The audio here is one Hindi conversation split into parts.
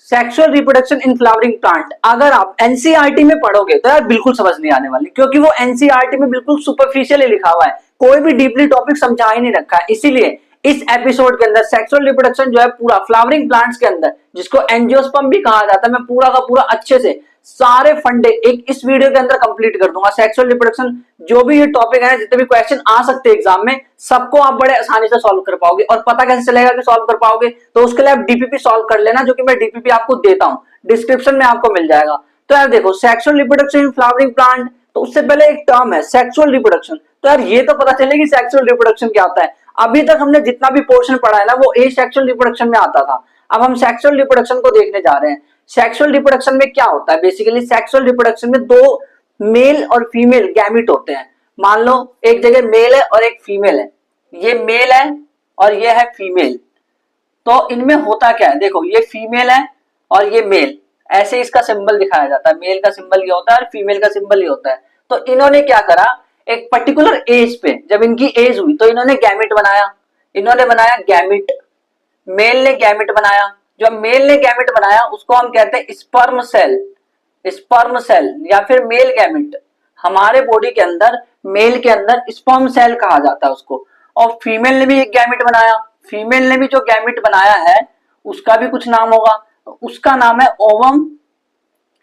Sexual reproduction in flowering plant अगर आप एनसीईआरटी में पढ़ोगे तो यार बिल्कुल समझ नहीं आने वाली, क्योंकि वो एनसीईआरटी में बिल्कुल सुपरफिशियली लिखा हुआ है, कोई भी डीपली टॉपिक समझा ही नहीं रखा है। इसीलिए इस एपिसोड के अंदर सेक्सुअल रिप्रोडक्शन जो है पूरा फ्लावरिंग प्लांट्स के अंदर, जिसको एंजियोस्पर्म भी कहा जाता है, मैं पूरा का पूरा अच्छे से सारे फंडे एक इस वीडियो के अंदर कंप्लीट कर दूंगा। सेक्सुअल रिप्रोडक्शन जो भी ये टॉपिक है, जितने भी क्वेश्चन आ सकते हैं एग्जाम में, सबको आप बड़े आसानी से सॉल्व कर पाओगे। और पता कैसे चलेगा कि सॉल्व कर पाओगे, तो उसके लिए आप डीपीपी सॉल्व कर लेना, जो कि मैं डीपीपी आपको देता हूं, डिस्क्रिप्शन में आपको मिल जाएगा। तो यार देखो, sexual reproduction in flowering plant, तो उससे पहले एक टर्म है सेक्सुअल रिप्रोडक्शन। तो यार ये तो पता चले कि सेक्सुअल रिप्रोडक्शन क्या होता है। अभी तक हमने जितना भी पोर्शन पढ़ा है ना, वो एसेक्सुअल रिप्रोडक्शन में आता था। अब हम सेक्सुअल रिप्रोडक्शन को देखने जा रहे हैं। सेक्सुअल रिप्रोडक्शन में क्या होता है, बेसिकली सेक्सुअल रिप्रोडक्शन में दो मेल और फीमेल गैमिट होते हैं। मान लो एक जगह मेल है और एक फीमेल है, ये मेल है और ये है फीमेल। तो इनमें होता क्या है, देखो ये फीमेल है और ये मेल, ऐसे इसका सिंबल दिखाया जाता है। मेल का सिंबल ये होता है और फीमेल का सिंबल ये होता है। तो इन्होंने क्या करा, एक पर्टिकुलर एज पे जब इनकी एज हुई तो इन्होंने गैमिट बनाया। इन्होंने बनाया गैमिट, मेल ने गैमिट बनाया। जो मेल ने गैमिट बनाया उसको हम कहते हैं स्पर्म सेल। स्पर्म सेल या फिर मेल गैमिट, हमारे बॉडी के अंदर मेल के अंदर स्पर्म सेल कहा जाता है उसको। और फीमेल ने भी एक गैमिट बनाया। फीमेल ने भी जो गैमिट बनाया है उसका भी कुछ नाम होगा, उसका नाम है ओवम,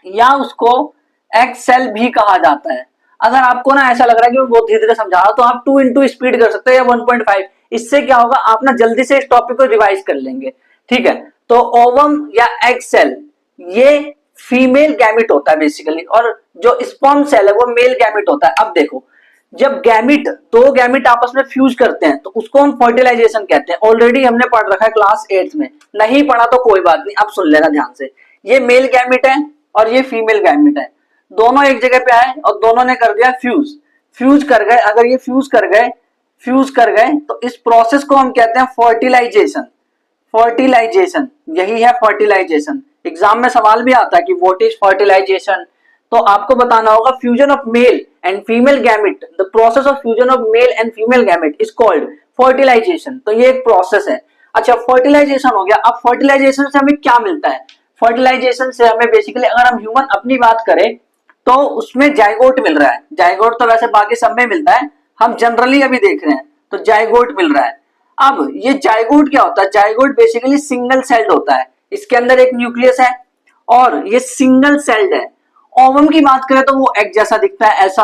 या उसको एग सेल भी कहा जाता है। अगर आपको ना ऐसा लग रहा है कि मैं बहुत धीरे धीरे समझा रहा हूं, तो आप 2 into स्पीड कर सकते हैं या 1.5। इससे क्या होगा, आप ना जल्दी से इस टॉपिक को रिवाइज कर लेंगे। ठीक है, तो ओवम या एग सेल ये फीमेल गैमिट होता है बेसिकली, और जो स्पर्म सेल है वो मेल गैमिट होता है। अब देखो, जब गैमिट, दो गैमिट आपस में फ्यूज करते हैं तो उसको हम फर्टिलाइजेशन कहते हैं। ऑलरेडी हमने पढ़ रखा है क्लास 8 में, नहीं पढ़ा तो कोई बात नहीं, अब सुन लेना ध्यान से। ये मेल गैमिट है और ये फीमेल गैमिट है, दोनों एक जगह पे आए और दोनों ने कर दिया फ्यूज। फ्यूज कर गए, अगर ये फ्यूज कर गए तो इस प्रोसेस को हम कहते हैं फर्टिलाइजेशन। फर्टिलाइजेशन, यही है फर्टिलाइजेशन। एग्जाम में सवाल भी आता है कि व्हाट इज फर्टिलाइजेशन, तो आपको बताना होगा fusion of male and female gamete, the process of fusion of male and female gamete is called fertilization. तो ये एक प्रोसेस है। अच्छा, फर्टिलाइजेशन हो गया। अब फर्टिलाइजेशन से हमें क्या मिलता है, फर्टिलाइजेशन से हमें बेसिकली, अगर हम ह्यूमन अपनी बात करें तो उसमें जाइगोट मिल रहा है। जाइगोट तो वैसे बाकी सब में मिलता है, हम जनरली अभी देख रहे हैं तो जाइगोट मिल रहा है। अब ये जाइगोट क्या होता है, जाइगोट बेसिकली सिंगल सेल्ड होता है, इसके अंदर एक न्यूक्लियस है और ये सिंगल सेल्ड है। ओवम की बात करें तो वो एग जैसा दिखता है ऐसा,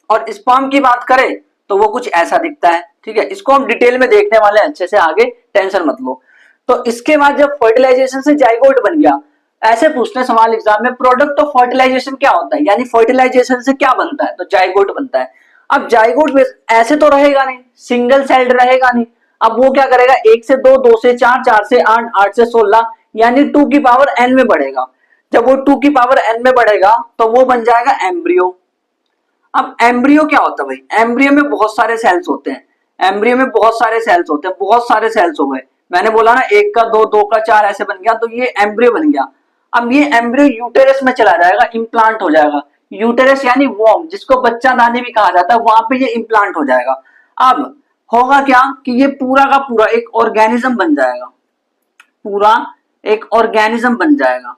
और स्पर्म की बात करें तो वो कुछ ऐसा दिखता है। ठीक है, इसको हम डिटेल में देखने वाले हैं अच्छे से आगे, टेंशन मत लो। तो इसके बाद जब फर्टिलाइजेशन से जाइगोट बन गया, ऐसे पूछते हैं सवाल एग्जाम में, प्रोडक्ट ऑफ फर्टिलाइजेशन क्या होता है, यानी फर्टिलाइजेशन से क्या बनता है, तो जाइगोट बनता है। अब जाइगोट ऐसे तो रहेगा नहीं, सिंगल सेल्ड रहेगा नहीं। अब वो क्या करेगा, 1 से 2, 2 से 4, 4 से 8, 8 से 16, यानी 2 की पावर n में बढ़ेगा। जब वो 2 की पावर n में बढ़ेगा तो वो बन जाएगा एम्ब्रियो। अब एम्ब्रियो क्या होता है भाई, एम्ब्रियो में बहुत सारे सेल्स होते हैं। एम्ब्रियो में बहुत सारे सेल्स होते हैं, बहुत सारे सेल्स हो गए। मैंने बोला ना 1 का 2, 2 का 4 ऐसे बन गया, तो ये एम्ब्रियो बन गया। अब ये एम्ब्रियो यूटेरस में चला जाएगा, इम्प्लांट हो जाएगा। यूटेरस यानी वॉर्म, जिसको बच्चा दानी भी कहा जाता है, वहां पे ये इम्प्लांट हो जाएगा। अब होगा क्या कि ये पूरा का पूरा एक ऑर्गेनिज्म बन जाएगा, पूरा एक ऑर्गेनिज्म बन जाएगा।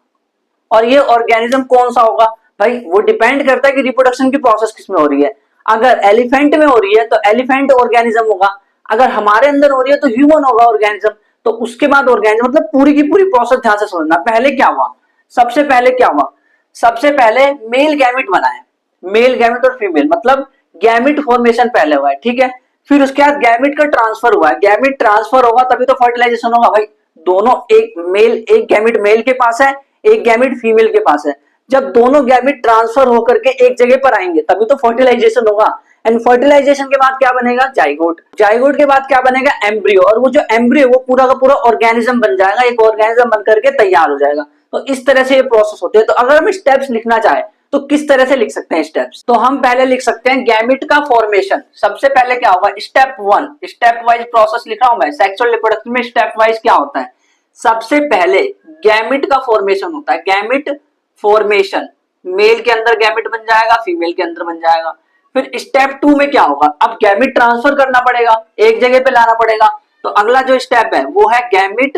और ये ऑर्गेनिज्म कौन सा होगा भाई, वो डिपेंड करता है कि रिप्रोडक्शन की प्रोसेस किसमें हो रही है। अगर एलिफेंट में हो रही है तो एलिफेंट ऑर्गेनिज्म होगा, अगर हमारे अंदर हो रही है तो ह्यूमन होगा ऑर्गेनिज्म। तो उसके बाद ऑर्गेनिज्म, मतलब पूरी की पूरी प्रोसेस ध्यान से समझना। पहले क्या हुआ, सबसे पहले क्या हुआ, सबसे पहले मेल गैमिट बना है। मेल गैमिट और फीमेल, मतलब गैमिट फॉर्मेशन पहले हुआ है। ठीक है, फिर उसके बाद गैमिट का ट्रांसफर हुआ है। गैमिट ट्रांसफर होगा तभी तो फर्टिलाइजेशन होगा भाई। दोनों, एक गैमिट मेल के पास है, एक गैमिट फीमेल के पास है। जब दोनों गैमिट ट्रांसफर होकर के एक जगह पर आएंगे तभी तो फर्टिलाइजेशन होगा। एंड फर्टिलाइजेशन के बाद क्या बनेगा, जाइगोट। जाइगोट के बाद क्या बनेगा, एम्ब्रियो। और वो जो एम्ब्रियो वो पूरा का पूरा ऑर्गेनिज्म बन जाएगा, एक ऑर्गेनिज्म बन करके तैयार हो जाएगा। तो इस तरह से ये प्रोसेस होते हैं। तो अगर हम स्टेप्स लिखना चाहे तो किस तरह से लिख सकते हैं स्टेप्स, तो हम पहले लिख सकते हैं गैमिट का फॉर्मेशन। सबसे पहले क्या होगा, स्टेप 1, स्टेप वाइज प्रोसेस लिख रहा हूं मैं। सेक्सुअल रिप्रोडक्शन में स्टेप वाइज क्या होता है, सबसे पहले गैमिट का फॉर्मेशन होता है। गैमिट फॉर्मेशन, मेल के अंदर गैमिट बन जाएगा, फीमेल के अंदर बन जाएगा। फिर स्टेप 2 में क्या होगा, अब गैमिट ट्रांसफर करना पड़ेगा, एक जगह पे लाना पड़ेगा। तो अगला जो स्टेप है वो है गैमिट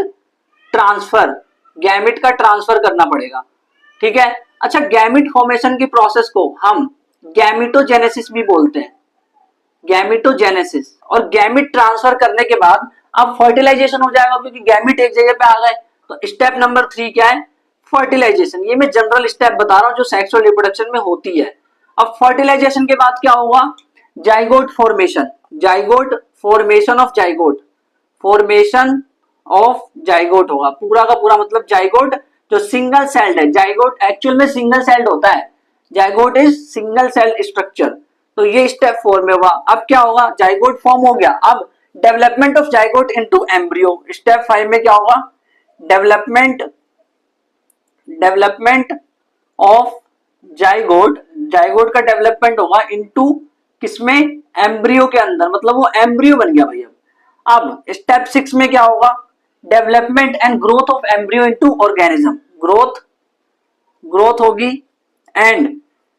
ट्रांसफर। गैमिट का ट्रांसफर करना पड़ेगा, ठीक है। अच्छा, गैमिट फॉर्मेशन की प्रोसेस को हम गैमिटोजेनेसिस भी बोलते हैं, गैमिटोजेनेसिस। और गैमिट ट्रांसफर करने के बाद अब फर्टिलाइजेशन हो जाएगा, क्योंकि गैमिट एक जगह पे आ गए। तो स्टेप नंबर 3 क्या है? फर्टिलाइजेशन। ये मैं जनरल स्टेप बता रहा हूं जो सेक्सुअल रिप्रोडक्शन में होती है। अब फर्टिलाइजेशन के बाद क्या होगा? Zygote formation, zygote formation of zygote, formation of zygote होगा। पूरा का पूरा मतलब जाइगोट जो सिंगल सेल्ड है, जाइगोट एक्चुअल में सिंगल सेल्ड होता है, zygote is single celled structure. तो ये स्टेप 4 में हुआ। अब क्या होगा? जाइगोट फॉर्म हो गया। अब development of zygote into embryo. Step 5 में क्या होगा? Development, development of zygote, zygote का डेवलपमेंट होगा इनटू किसमें? एम्ब्रियो के अंदर, मतलब वो एम्ब्रियो बन गया भाई। अब स्टेप 6 में क्या होगा? Development and growth of embryo into organism. Growth, growth होगी एंड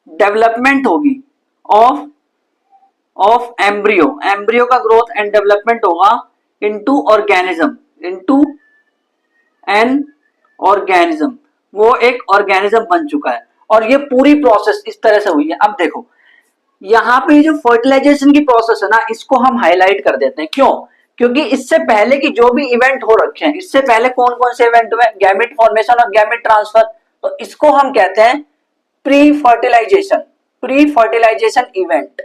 डेवलपमेंट होगी ऑफ एम्ब्रियो, एम्ब्रियो का ग्रोथ एंड डेवलपमेंट होगा into organism, into an organism. वो एक ऑर्गेनिज्म बन चुका है। और ये पूरी प्रोसेस इस तरह से हुई है। अब देखो यहाँ पे जो फर्टिलाइजेशन की प्रोसेस है ना, इसको हम हाईलाइट कर देते हैं। क्यों? क्योंकि इससे पहले की जो भी इवेंट हो रखे हैं, इससे पहले कौन कौन से इवेंट हुए? गैमेट फॉर्मेशन और गैमेट ट्रांसफर। तो इसको हम कहते हैं pre fertilization, pre fertilization event,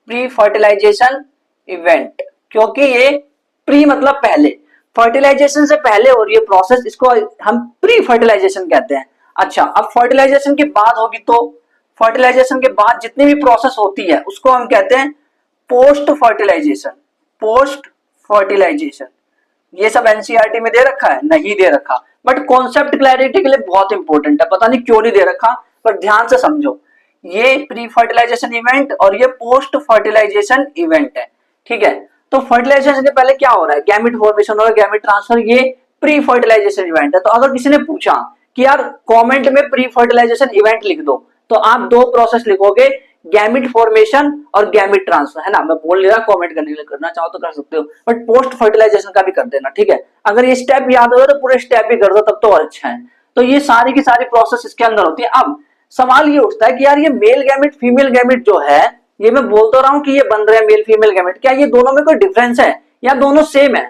pre fertilization event. क्योंकि ये प्री मतलब पहले, फर्टिलाइजेशन से पहले हो रही है प्रोसेस, इसको हम प्री फर्टिलाइजेशन कहते हैं। अच्छा, अब फर्टिलाइजेशन के बाद होगी, तो फर्टिलाइजेशन के बाद जितनी भी प्रोसेस होती है उसको हम कहते हैं पोस्ट फर्टिलाइजेशन, पोस्ट फर्टिलाइजेशन। ये सब एनसीईआरटी में दे रखा है? नहीं दे रखा, बट कॉन्सेप्ट क्लैरिटी के लिए बहुत इंपॉर्टेंट है। पता नहीं क्यों नहीं दे रखा, पर ध्यान से समझो। ये प्री फर्टिलाइजेशन इवेंट और ये पोस्ट फर्टिलाइजेशन इवेंट है, ठीक है। तो फर्टिलाइजेशन से पहले क्या हो रहा है? गैमेट फॉर्मेशन और गैमेट ट्रांसफर, ये प्री फर्टिलाइजेशन इवेंट है। तो अगर किसी ने पूछा कि यार कमेंट में प्री फर्टिलाइजेशन इवेंट लिख दो, तो आप दो प्रोसेस लिखोगे, गैमेट फॉर्मेशन और गैमेट ट्रांसफर, है ना। मैं बोल नहीं रहा, कमेंट करने के लिए करना चाहो तो कर सकते हो, बट पोस्ट फर्टिलाइजेशन का भी कर देना, ठीक है। अगर ये स्टेप याद हो तो पूरे स्टेप भी कर दो, तब तो और अच्छा है। तो ये सारी की सारी प्रोसेस इसके अंदर होती है। अब सवाल ये उठता है कि यार ये मेल गैमेट फीमेल गैमेट जो है, ये मैं बोल तो रहा हूं कि ये बन रहे हैं मेल फीमेल गैमेट, क्या ये दोनों में कोई डिफरेंस है या दोनों सेम है?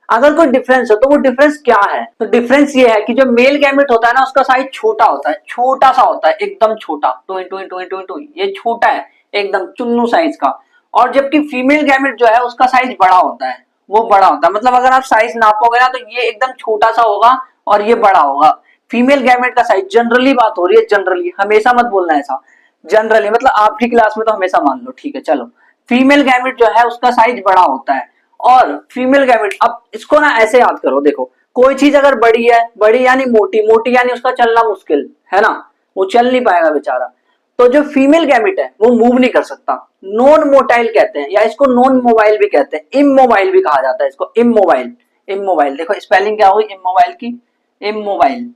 अगर कोई डिफरेंस है तो वो डिफरेंस क्या है? तो डिफरेंस ये है कि जो मेल गैमेट होता है ना, उसका साइज छोटा होता है, छोटा सा होता है, एकदम छोटा, टू ये छोटा है एकदम चुन्नू साइज का। और जबकि फीमेल गैमेट जो है उसका साइज बड़ा होता है, वो बड़ा होता है। मतलब अगर आप साइज नापोगे ना, तो ये एकदम छोटा सा होगा और ये बड़ा होगा। फीमेल गैमेट का साइज, जनरली बात हो रही है, जनरली, हमेशा मत बोलना ऐसा, जनरली मतलब आपकी क्लास में तो हमेशा मान लो, ठीक है। चलो, फीमेल गैमेट जो है उसका साइज बड़ा होता है और फीमेल गैमेट, अब इसको ना ऐसे याद करो, देखो कोई चीज अगर बड़ी है, बड़ी यानी मोटी, मोटी यानी उसका चलना मुश्किल है ना, वो चल नहीं पाएगा बेचारा। तो जो फीमेल गैमेट है वो मूव नहीं कर सकता, नॉन मोटाइल कहते हैं, या इसको नॉन मोबाइल भी कहते हैं, इमोबाइल भी कहा जाता है इसको, इमोबाइल। इमोबाइल देखो स्पेलिंग क्या हुई इमोबाइल की, इमोबाइल,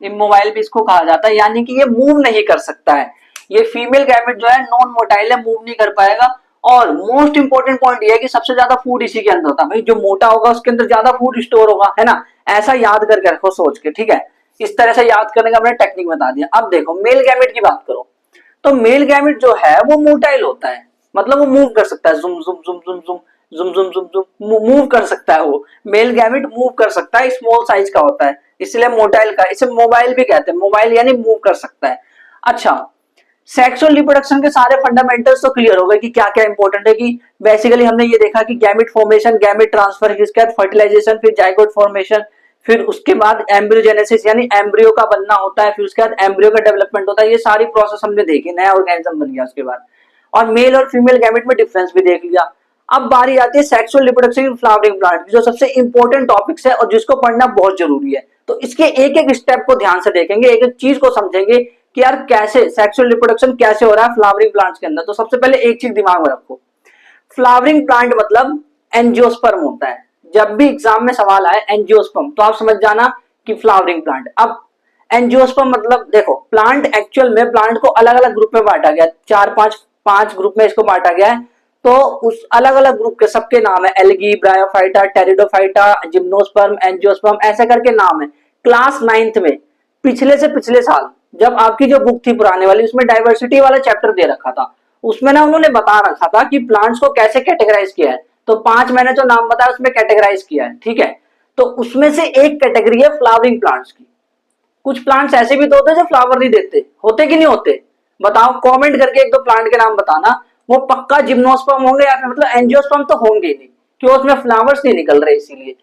इमोबाइल भी इसको कहा जाता है, यानी कि ये मूव नहीं कर सकता है। ये फीमेल गैमेट जो है नॉन मोटाइल है, मूव नहीं कर पाएगा। और मोस्ट इंपोर्टेंट पॉइंट ये है कि सबसे ज्यादा फूड इसी के अंदर होता है भाई, जो मोटा होगा उसके अंदर ज्यादा फूड स्टोर होगा, है ना। ऐसा याद करके रखो सोच के, ठीक है। इस तरह से याद करने का मैंने टेक्निक बता दिया। अब देखो मेल गैमेट की बात करो, तो मेल गैमेट जो है वो मोटाइल होता है, मतलब वो मूव कर सकता है, जुम जुम जुम जुम जुम जुम जुम जुम जुम मूव कर सकता है। वो मेल गैमेट मूव कर सकता है, स्मॉल साइज का होता है, इसलिए मोटाइल का, इसे मोबाइल भी कहते हैं, मोबाइल यानी मूव कर सकता है। अच्छा, सेक्सुअल रिप्रोडक्शन के सारे फंडामेंटल्स तो क्लियर हो गए कि क्या क्या इंपॉर्टेंट है। कि बेसिकली हमने ये देखा कि गैमेट फॉर्मेशन, गैमेट ट्रांसफर, इसके बाद फर्टिलाइजेशन, फिर जाइगोट फॉर्मेशन, फिर उसके बाद एम्ब्रियोजेनेसिस यानी एम्ब्रियो का बनना होता है, फिर उसके बाद एम्ब्रियो का डेवलपमेंट होता है। ये सारी प्रोसेस हमने देखी, नया ऑर्गेनिज्म बन गया उसके बाद। और मेल और फीमेल गैमेट में डिफरेंस भी देख लिया। अब बारी आती है sexual reproduction in flowering plant, जो सबसे इंपॉर्टेंट टॉपिक्स है और जिसको पढ़ना बहुत जरूरी है। तो इसके एक एक स्टेप को ध्यान से देखेंगे, एक एक चीज को समझेंगे कि यार कैसे सेक्सुअल रिप्रोडक्शन कैसे हो रहा है फ्लावरिंग प्लांट्स के अंदर। तो सबसे पहले एक चीज दिमाग में रखो, फ्लावरिंग प्लांट मतलब एंजियोस्पर्म होता है। जब भी एग्जाम में सवाल आए एंजियोस्पर्म, तो आप समझ जाना कि फ्लावरिंग प्लांट। अब एंजियोस्पर्म मतलब देखो, प्लांट एक्चुअल में प्लांट को अलग अलग ग्रुप में बांटा गया, चार पांच ग्रुप में इसको बांटा गया है। तो उस अलग अलग ग्रुप के सबके नाम है, algae, bryophyta, pteridophyta, gymnosperm, angiosperm, ऐसे करके नाम है। क्लास 9th में पिछले से पिछले साल जब आपकी जो बुक थी पुराने वाली, उसमें डाइवर्सिटी वाला चैप्टर दे रखा था, उसमें ना उन्होंने बता रखा था कि प्लांट्स को कैसे कैटेगराइज किया है। तो 5 मैंने जो नाम बताया उसमें कैटेगराइज किया है, ठीक है। तो उसमें से एक कैटेगरी है फ्लावरिंग प्लांट्स की। कुछ प्लांट्स ऐसे भी तो होते हैं जो फ्लावर नहीं देते, होते कि नहीं होते? बताओ, कमेंट करके एक दो प्लांट के नाम बताना। वो पक्का जिम्नोस्पर्म होंगे या फिर मतलब एंजियोस्पर्म तो होंगे नहीं, क्यों? उसमें फ्लावर्स नहीं निकल रहे इसीलिए,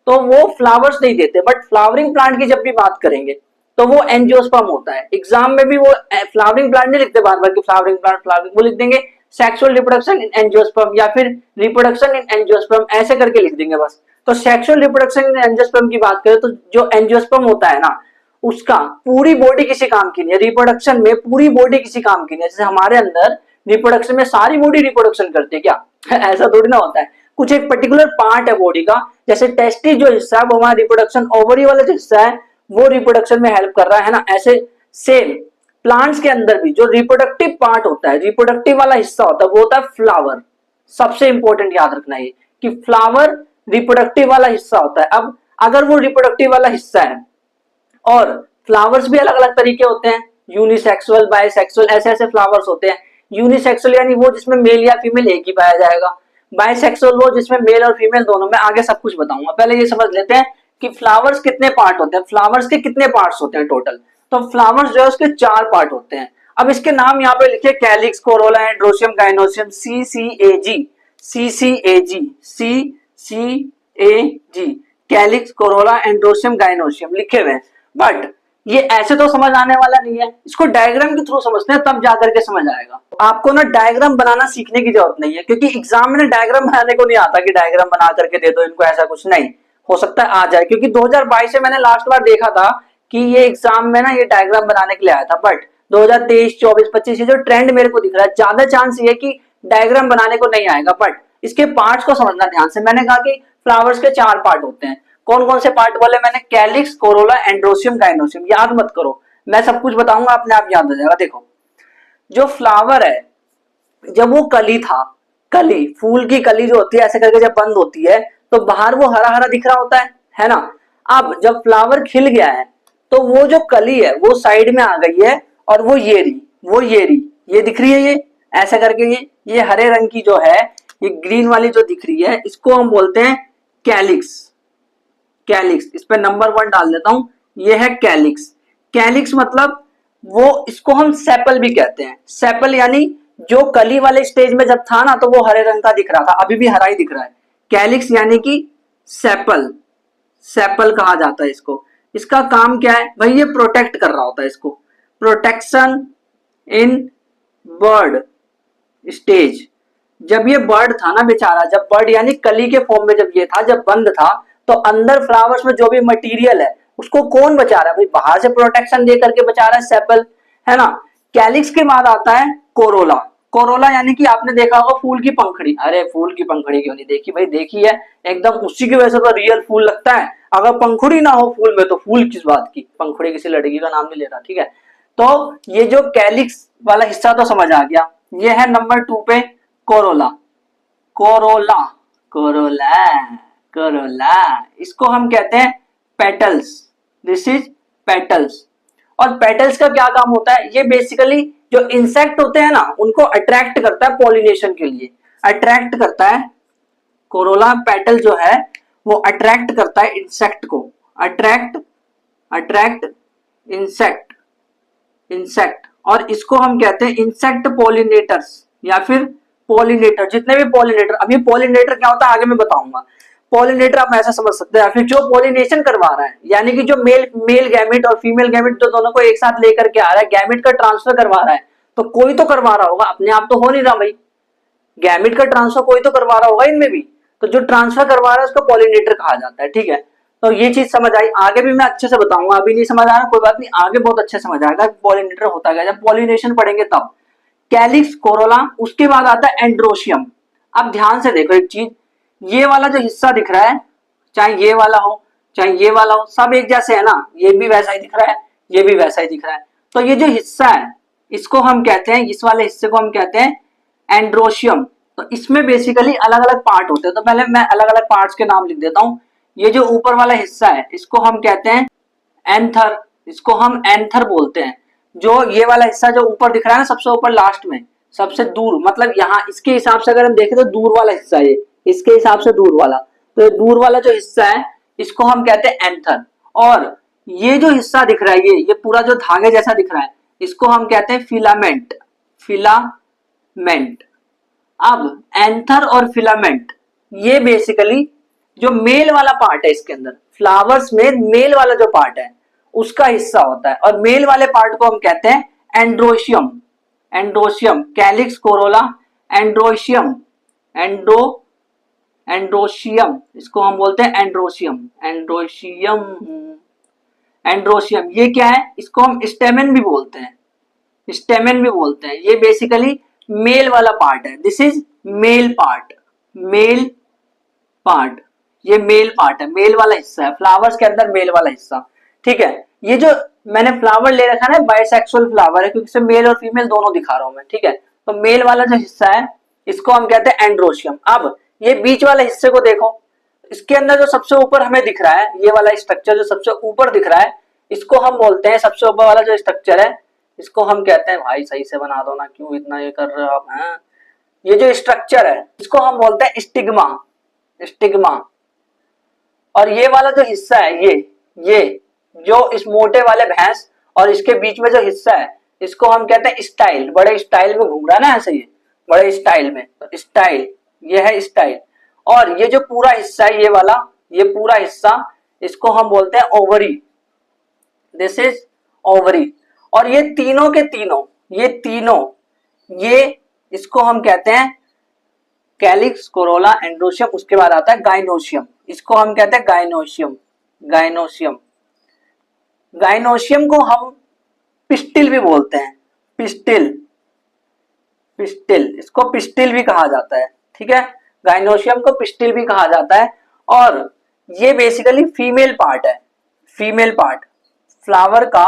तो वो फ्लावर्स नहीं देते। बट फ्लावरिंग प्लांट की जब भी बात करेंगे तो वो एंजियोस्पर्म होता है। एग्जाम में भी वो फ्लावरिंग प्लांट नहीं लिखते बार बार कि फ्लावरिंग प्लांट फ्लावरिंग, वो लिख देंगे सेक्सुअल रिप्रोडक्शन इन एंजियोस्पर्म या फिर रिप्रोडक्शन इन एंजियोस्पर्म, ऐसे करके लिख देंगे बस। तो सेक्सुअल रिप्रोडक्शन इन एंजियोस्पर्म की बात करें तो जो एंजियोस्पर्म होता है ना, उसका पूरी बॉडी किसी काम की नहीं है। रिप्रोडक्शन में पूरी बॉडी किसी काम की नहीं है। जैसे हमारे अंदर रिप्रोडक्शन में सारी बॉडी रिप्रोडक्शन करती है क्या? ऐसा थोड़ी ना होता है। कुछ एक पर्टिकुलर पार्ट है बॉडी का, जैसे टेस्टिस जो हिस्सा है वो हमारा रिप्रोडक्शन, ओवरी वाला जो हिस्सा है वो रिप्रोडक्शन में हेल्प कर रहा है ना। ऐसे सेम प्लांट्स के अंदर भी जो रिप्रोडक्टिव पार्ट होता है, रिप्रोडक्टिव वाला हिस्सा होता है, वो होता है फ्लावर। सबसे इंपॉर्टेंट याद रखना ये कि फ्लावर रिप्रोडक्टिव वाला हिस्सा होता है। अब अगर वो रिप्रोडक्टिव वाला हिस्सा है, और फ्लावर्स भी अलग अलग तरीके होते हैं, यूनिसेक्सुअल, बायसेक्सुअल, ऐसे ऐसे फ्लावर्स होते हैं। यूनिसेक्सुअल यानी वो जिसमें मेल या फीमेल एक ही पाया जाएगा। बायसेक्सुअल वो जिसमें मेल और फीमेल दोनों। में आगे सब कुछ बताऊंगा, पहले ये समझ लेते हैं कि फ्लावर्स कितने पार्ट होते हैं, फ्लावर्स के कितने पार्ट्स होते हैं टोटल। तो फ्लावर्स जो है उसके 4 पार्ट होते हैं। अब इसके नाम यहाँ पे लिखे, calyx, Corolla, androecium, gynoecium, CCAG, CCAG, CCAG, calyx, Corolla, androecium, gynoecium लिखे हुए हैं। बट ये ऐसे तो समझ आने वाला नहीं है, इसको डायग्राम के थ्रू समझते हैं तब जाकर के समझ आएगा। आपको ना डायग्राम बनाना सीखने की जरूरत नहीं है, क्योंकि एग्जाम में ना डायग्राम बनाने को नहीं आता कि डायग्राम बना करके दे दो इनको, ऐसा कुछ नहीं। हो सकता है आ जाए, क्योंकि 2022 से मैंने लास्ट बार देखा था कि ये एग्जाम में ना ये डायग्राम बनाने के लिए आया था। बट 2023, 24, 25 ये जो ट्रेंड मेरे को दिख रहा है, ज्यादा चांस ये कि डायग्राम बनाने को नहीं आएगा। बट इसके पार्ट्स को समझना ध्यान से। मैंने कहा कि फ्लावर्स के 4 पार्ट होते हैं। कौन कौन से पार्ट बोले मैंने? Calyx, Corolla, androecium, gynoecium. याद मत करो, मैं सब कुछ बताऊंगा, अपने आप याद हो जाएगा। देखो, जो फ्लावर है, जब वो कली था, कली, फूल की कली जो होती है ऐसे करके जब बंद होती है तो बाहर वो हरा हरा दिख रहा होता है ना। अब जब फ्लावर खिल गया है तो वो जो कली है वो साइड में आ गई है, और वो ये रही, वो ये रही, ये दिख रही है, ये ऐसे करके ये हरे रंग की जो है, ये ग्रीन वाली जो दिख रही है, इसको हम बोलते हैं कैलिक्स। कैलिक्स, इस पे नंबर 1 डाल देता हूं, ये है कैलिक्स। कैलिक्स मतलब वो, इसको हम सेपल भी कहते हैं। सेपल यानी जो कली वाले स्टेज में जब था ना तो वो हरे रंग का दिख रहा था, अभी भी हरा ही दिख रहा है। कैलिक्स यानी कि सेपल, सेपल कहा जाता है इसको। इसका काम क्या है भाई? ये प्रोटेक्ट कर रहा होता है इसको, प्रोटेक्शन इन बर्ड स्टेज। जब ये बर्ड था ना बेचारा, जब बर्ड यानी कली के फॉर्म में जब ये था, जब बंद था, तो अंदर फ्लावर्स में जो भी मटेरियल है उसको कौन बचा रहा है भाई? बाहर से प्रोटेक्शन दे करके बचा रहा है सेपल, है ना। कैलिक्स के बाद आता है कोरोला। कोरोला यानी कि आपने देखा होगा फूल की पंखड़ी। अरे फूल की पंखड़ी क्यों नहीं देखी भाई? देखी है, एकदम उसी की वजह से तो रियल फूल लगता है। अगर पंखुड़ी ना हो फूल में तो फूल किस बात की? पंखुड़ी किसी लड़की का नाम नहीं ले रहा, ठीक है। तो ये जो कैलिक्स वाला हिस्सा तो समझ आ गया। ये है नंबर 2 पे कोरोला। कोरोला, कोरोला, कोरोला, इसको हम कहते हैं पेटल्स। This is petals. और पेटल्स का क्या काम होता है? ये बेसिकली जो इंसेक्ट होते हैं ना उनको अट्रैक्ट करता है पॉलिनेशन के लिए, अट्रैक्ट करता है। कोरोला पेटल जो है वो अट्रैक्ट करता है इंसेक्ट को, अट्रैक्ट, अट्रैक्ट इंसेक्ट, इंसेक्ट। और इसको हम कहते हैं इंसेक्ट पॉलिनेटर्स या फिर पॉलिनेटर। जितने भी पॉलिनेटर, अभी पॉलिनेटर क्या होता है आगे मैं बताऊंगा। पॉलिनेटर आप ऐसा समझ सकते हैं, फिर जो पॉलिनेशन करवा रहा है, यानी कि जो मेल गैमेट और फीमेल गैमेट जो दोनों को एक साथ लेकर के आ रहा है, गैमेट का ट्रांसफर करवा रहा है, तो कोई तो करवा रहा होगा, अपने आप तो हो नहीं रहा भाई। गैमेट का ट्रांसफर कोई तो करवा रहा होगा इनमें भी, तो जो ट्रांसफर करवा रहा है उसको पॉलिनेटर कहा जाता है, ठीक है। तो ये चीज समझ आई, आगे भी मैं अच्छे से बताऊंगा, अभी नहीं समझ आ रहा कोई बात नहीं, आगे बहुत अच्छे समझ आएगा पॉलिनेटर होता है, जब पॉलिनेशन पढ़ेंगे तब। कैलिक्स, कोरोला, उसके बाद आता है एंड्रोशियम। अब ध्यान से देखो एक चीज, ये वाला जो हिस्सा दिख रहा है, चाहे ये वाला हो चाहे ये वाला हो, सब एक जैसे है ना। ये भी वैसा ही दिख रहा है, ये भी वैसा ही दिख रहा है। तो ये जो हिस्सा है इसको हम कहते हैं, इस वाले हिस्से को हम कहते हैं एंड्रोशियम। तो इसमें बेसिकली अलग अलग पार्ट होते हैं, तो पहले मैं अलग अलग पार्ट्स के नाम लिख देता हूं। ये जो ऊपर वाला हिस्सा है इसको हम कहते हैं एंथर, इसको हम एंथर बोलते हैं। जो ये वाला हिस्सा जो ऊपर दिख रहा है ना, सबसे ऊपर लास्ट में, सबसे दूर, मतलब यहाँ इसके हिसाब से अगर हम देखें तो दूर वाला हिस्सा है ये, इसके हिसाब से दूर वाला, तो ये दूर वाला जो हिस्सा है इसको हम कहते हैं एंथर। और ये जो हिस्सा दिख रहा है, ये पूरा जो धागे जैसा दिख रहा है, इसको हम कहते हैं फिलामेंट, फिलामेंट। अब एंथर और फिलामेंट ये बेसिकली जो मेल वाला पार्ट है, इसके अंदर फ्लावर्स में मेल वाला जो पार्ट है उसका हिस्सा होता है, और मेल वाले पार्ट को हम कहते हैं androecium, androecium, calyx, Corolla, androecium, androecium, इसको हम बोलते हैं एंड्रोशियम, एंड्रोशियम, एंड्रोशियम। ये क्या है, इसको हम स्टेमेन भी बोलते हैं, स्टेमेन भी बोलते हैं। ये बेसिकली मेल वाला पार्ट है, this is male part, male part, ये मेल पार्ट है, मेल वाला हिस्सा है फ्लावर्स के अंदर, मेल वाला हिस्सा। ठीक है, ये जो मैंने फ्लावर ले रखा है ना, बाइसेक्सुअल फ्लावर है, क्योंकि इसमें मेल और फीमेल दोनों दिखा रहा हूं मैं। ठीक है, तो मेल वाला जो हिस्सा है इसको हम कहते हैं एंड्रोशियम। अब ये बीच वाले हिस्से को देखो, इसके अंदर जो सबसे ऊपर हमें दिख रहा है, ये वाला स्ट्रक्चर जो सबसे ऊपर दिख रहा है, इसको हम बोलते हैं, सबसे ऊपर वाला जो स्ट्रक्चर है इसको हम कहते हैं, भाई सही से बना दो ना, क्यों इतना ये कर रहे हो आप हैं? ये जो स्ट्रक्चर है इसको हम बोलते हैं स्टिग्मा, स्टिग्मा। और ये वाला जो हिस्सा है, ये जो इस मोटे वाले भैंस और इसके बीच में जो हिस्सा है इसको हम कहते हैं स्टाइल। बड़े स्टाइल में घूम रहा है ना ऐसे, ये बड़े स्टाइल में, तो स्टाइल, ये है स्टाइल। और ये जो पूरा हिस्सा है, ये वाला, ये पूरा हिस्सा, इसको हम बोलते हैं ओवरी, दिस इज ओवरी। और ये तीनों के तीनों, ये तीनों, ये इसको हम कहते हैं कैलिक्स, कोरोला, एंड्रोशियम, उसके बाद आता है गाइनोशियम, इसको हम कहते हैं गाइनोशियम, गाइनोशियम। गाइनोशियम को हम पिस्टिल भी बोलते हैं, पिस्टिल, पिस्टिल, इसको पिस्टिल भी कहा जाता है। ठीक है, गाइनोशियम को पिस्टिल भी कहा जाता है। और ये बेसिकली फीमेल पार्ट है, फीमेल पार्ट, फ्लावर का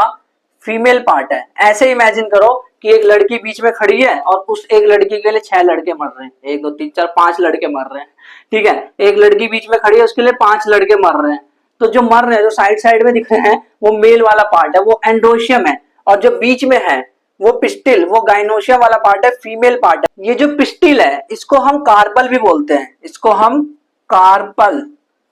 फीमेल पार्ट है। ऐसे इमेजिन करो कि एक लड़की बीच में खड़ी है और उस एक लड़की के लिए 6 लड़के मर रहे हैं, 1 2 3 4 5 लड़के मर रहे हैं। ठीक है, एक लड़की बीच में खड़ी है, उसके लिए 5 लड़के मर रहे हैं। तो जो मर रहे हैं, जो साइड साइड में दिख रहे हैं, वो मेल वाला पार्ट है, वो एंड्रोशियम है। और जो बीच में है वो पिस्टिल, वो गाइनोशियम वाला पार्ट है, फीमेल पार्ट है। ये जो पिस्टिल है इसको हम कार्पल भी बोलते हैं, इसको हम कार्पल,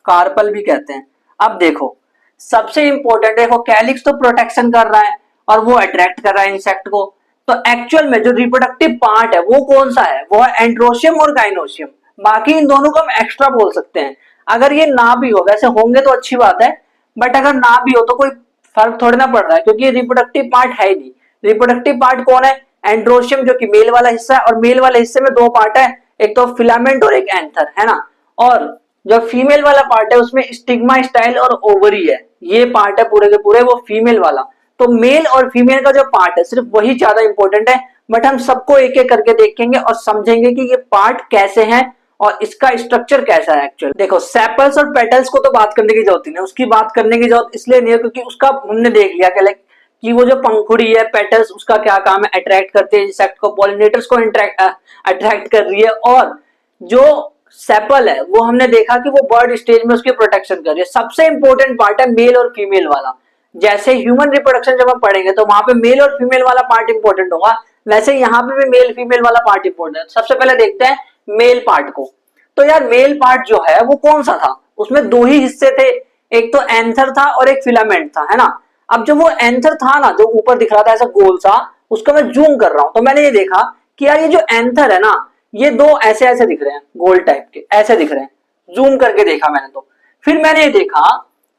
कार्पल भी कहते हैं। अब देखो सबसे इंपॉर्टेंट, देखो कैलिक्स तो प्रोटेक्शन कर रहा है और वो अट्रैक्ट कर रहा है इंसेक्ट को, तो एक्चुअल में जो रिप्रोडक्टिव पार्ट है वो कौन सा है, वो है एंड्रोशियम और गाइनोशियम। बाकी इन दोनों को हम एक्स्ट्रा बोल सकते हैं। अगर ये ना भी हो, वैसे होंगे तो अच्छी बात है, बट अगर ना भी हो तो कोई फर्क थोड़ी ना पड़ रहा है, क्योंकि ये रिप्रोडक्टिव पार्ट है ही नहीं। रिप्रोडक्टिव पार्ट कौन है, एंड्रोशियम, जो कि मेल वाला हिस्सा है, और मेल वाले हिस्से में 2 पार्ट है, एक तो फिलामेंट और एक एंथर, है ना। और जो फीमेल वाला पार्ट है उसमें स्टिग्मा, स्टाइल और ओवरी है, ये पार्ट है पूरे के पूरे वो फीमेल वाला। तो मेल और फीमेल का जो पार्ट है सिर्फ वही ज्यादा इंपॉर्टेंट है, बट हम सबको एक एक करके देखेंगे और समझेंगे कि ये पार्ट कैसे हैं और इसका स्ट्रक्चर कैसा है एक्चुअली। देखो सेपल्स और पेटल्स को तो बात करने की जरूरत नहीं है, उसकी बात करने की जरूरत इसलिए नहीं है क्योंकि उसका हमने देख लिया कि लाइक कि वो जो पंखुड़ी है, पेटल्स, उसका क्या काम है, अट्रैक्ट करते हैं इंसेक्ट को, पॉलिनेटर्स को अट्रैक्ट कर रही है। और जो सेपल है वो हमने देखा कि वो बर्ड स्टेज में उसकी प्रोटेक्शन कर रही है। सबसे इंपॉर्टेंट पार्ट है मेल और फीमेल वाला। जैसे ह्यूमन रिप्रोडक्शन जब हम पढ़ेंगे तो वहां पे मेल और फीमेल वाला पार्ट इंपॉर्टेंट होगा, वैसे यहाँ पे भी मेल फीमेल वाला पार्ट इंपॉर्टेंट है। सबसे पहले देखते हैं मेल पार्ट को। तो यार मेल पार्ट जो है वो कौन सा था, उसमें 2 ही हिस्से थे, एक तो एंथर था और एक फिलामेंट था, है ना। अब जो वो एंथर था ना, जो ऊपर दिख रहा था ऐसा गोल सा, उसको मैं जूम कर रहा हूं तो मैंने ये देखा कि यार ये जो एंथर है ना, ये 2 ऐसे ऐसे दिख रहे हैं, गोल टाइप के ऐसे दिख रहे हैं। जूम करके देखा मैंने, तो फिर मैंने ये देखा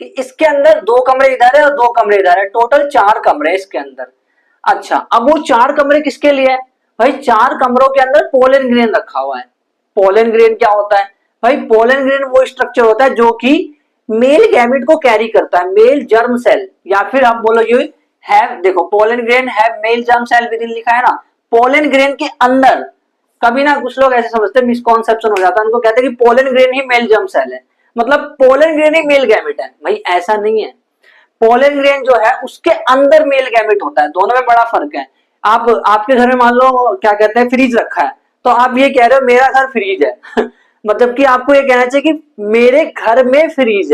कि इसके अंदर 2 कमरे इधर है और 2 कमरे इधर है, टोटल 4 कमरे इसके अंदर। अच्छा, अब वो 4 कमरे किसके लिए है भाई, 4 कमरों के अंदर पोलन ग्रेन रखा हुआ है। पोलन ग्रेन क्या होता है भाई, पोलन ग्रेन वो स्ट्रक्चर होता है जो कि मेल गैमेट को कैरी करता है, मेल जर्म सेल, या फिर आप बोलोगे हैव, देखो pollen grain have male germ cell within लिखा है ना। पोलन ग्रेन के अंदर, कभी ना कुछ लोग ऐसे समझते हैं, मिसकॉन्सेप्शन हो जाता है, उनको कहते हैं कि पोलन ग्रेन ही मेल जर्म सेल है, मतलब पोलन ग्रेन ही मेल गैमेट है। भाई ऐसा नहीं है, पोलन ग्रेन जो है उसके अंदर मेल गैमेट होता है, दोनों में बड़ा फर्क है। आप आपके घर में मान लो क्या कहते हैं फ्रिज रखा है, तो आप ये कह रहे हो मेरा घर फ्रिज है मतलब कि आपको ये कहना चाहिए कि मेरे घर में फ्रिज